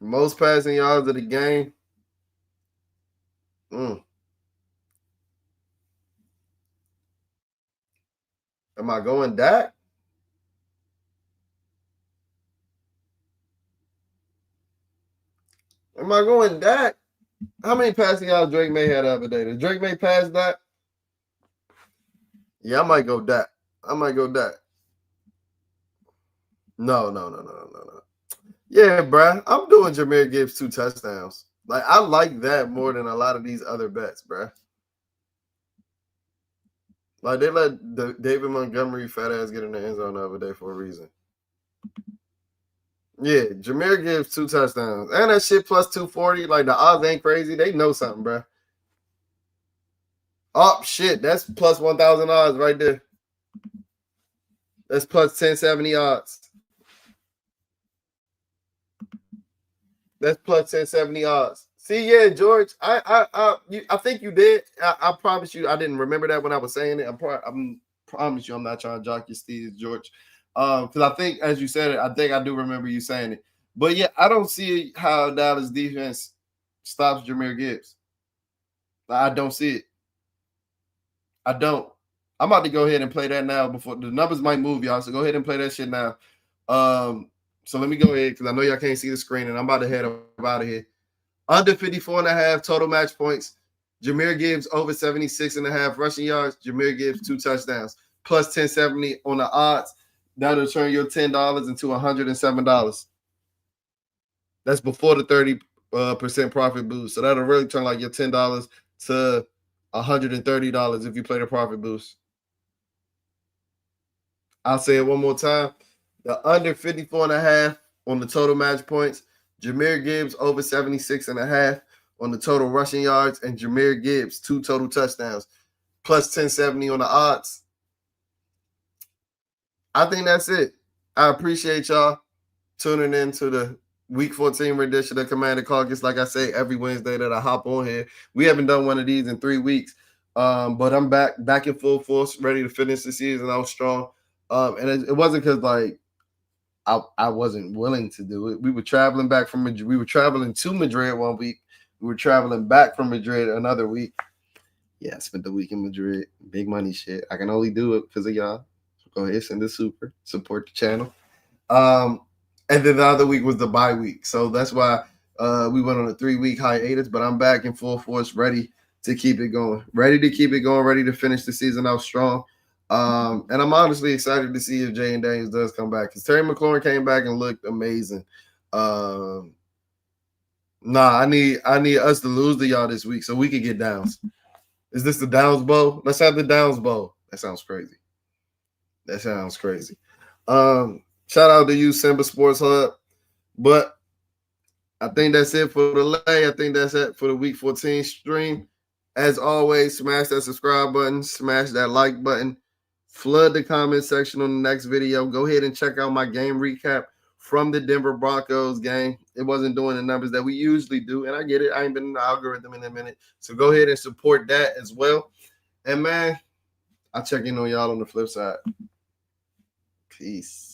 Most passing yards of the game. Am I going Dak? Am I going Dak? How many passing yards Drake May had the other day? Did Drake May pass that? Yeah, I might go Dak. No. Yeah, bruh. I'm doing Jahmyr Gibbs 2 touchdowns. Like, I like that more than a lot of these other bets, bruh. Like, they let the David Montgomery fat ass get in the end zone the other day for a reason. Yeah, Jahmyr Gibbs 2 touchdowns. And that shit plus 240. Like, the odds ain't crazy. They know something, bruh. Oh, shit. That's plus 1,000 odds right there. That's plus 1070 odds. That's plus 1070 odds. See, yeah, George, I think you did. I promise you, I didn't remember that when I was saying it. I promise you, I'm not trying to jock your steeds, George. Because I think, as you said it, I think I do remember you saying it. But yeah, I don't see how Dallas defense stops Jahmyr Gibbs. I don't see it. I don't. I'm about to go ahead and play that now before the numbers might move, y'all. So go ahead and play that shit now. So let me go ahead because I know y'all can't see the screen, and I'm about to head up out of here. Under 54.5 total match points. Jahmyr Gibbs over 76.5 rushing yards. Jahmyr Gibbs 2 touchdowns. Plus 1070 on the odds. That'll turn your $10 into $107. That's before the 30% profit boost. So that'll really turn like your $10 to $130 if you play the profit boost. I'll say it one more time. The under 54.5 on the total match points. Jahmyr Gibbs over 76.5 on the total rushing yards, and Jahmyr Gibbs 2 total touchdowns, plus 1070 on the odds. I think that's it. I appreciate y'all tuning in to the Week 14 rendition of Commander Caucus. Like I say, every Wednesday that I hop on here. We haven't done one of these in 3 weeks, but I'm back in full force, ready to finish the season out strong. And it wasn't because like I wasn't willing to do it. We were traveling back from Madrid. We were traveling to Madrid one week. We were traveling back from Madrid another week. Yeah, I spent the week in Madrid. Big money shit. I can only do it because of y'all. So go ahead, send a super. Support the channel. And then the other week was the bye week. So that's why we went on a 3-week hiatus. But I'm back in full force, ready to keep it going. Ready to finish the season out strong. And I'm honestly excited to see if Jay and Daniels does come back because Terry McLaurin came back and looked amazing. I need us to lose to y'all this week so we could get downs. Is this the Downs Bowl? Let's have the Downs Bowl. That sounds crazy. Shout out to you, Simba Sports Hub. But I think that's it for the lay. I think that's it for the Week 14 stream. As always, smash that subscribe button, smash that like button. Flood the comment section on the next video. Go ahead and check out my game recap from the Denver Broncos game. It wasn't doing the numbers that we usually do, and I get it. I ain't been in the algorithm in a minute. So go ahead and support that as well. And, man, I'll check in on y'all on the flip side. Peace.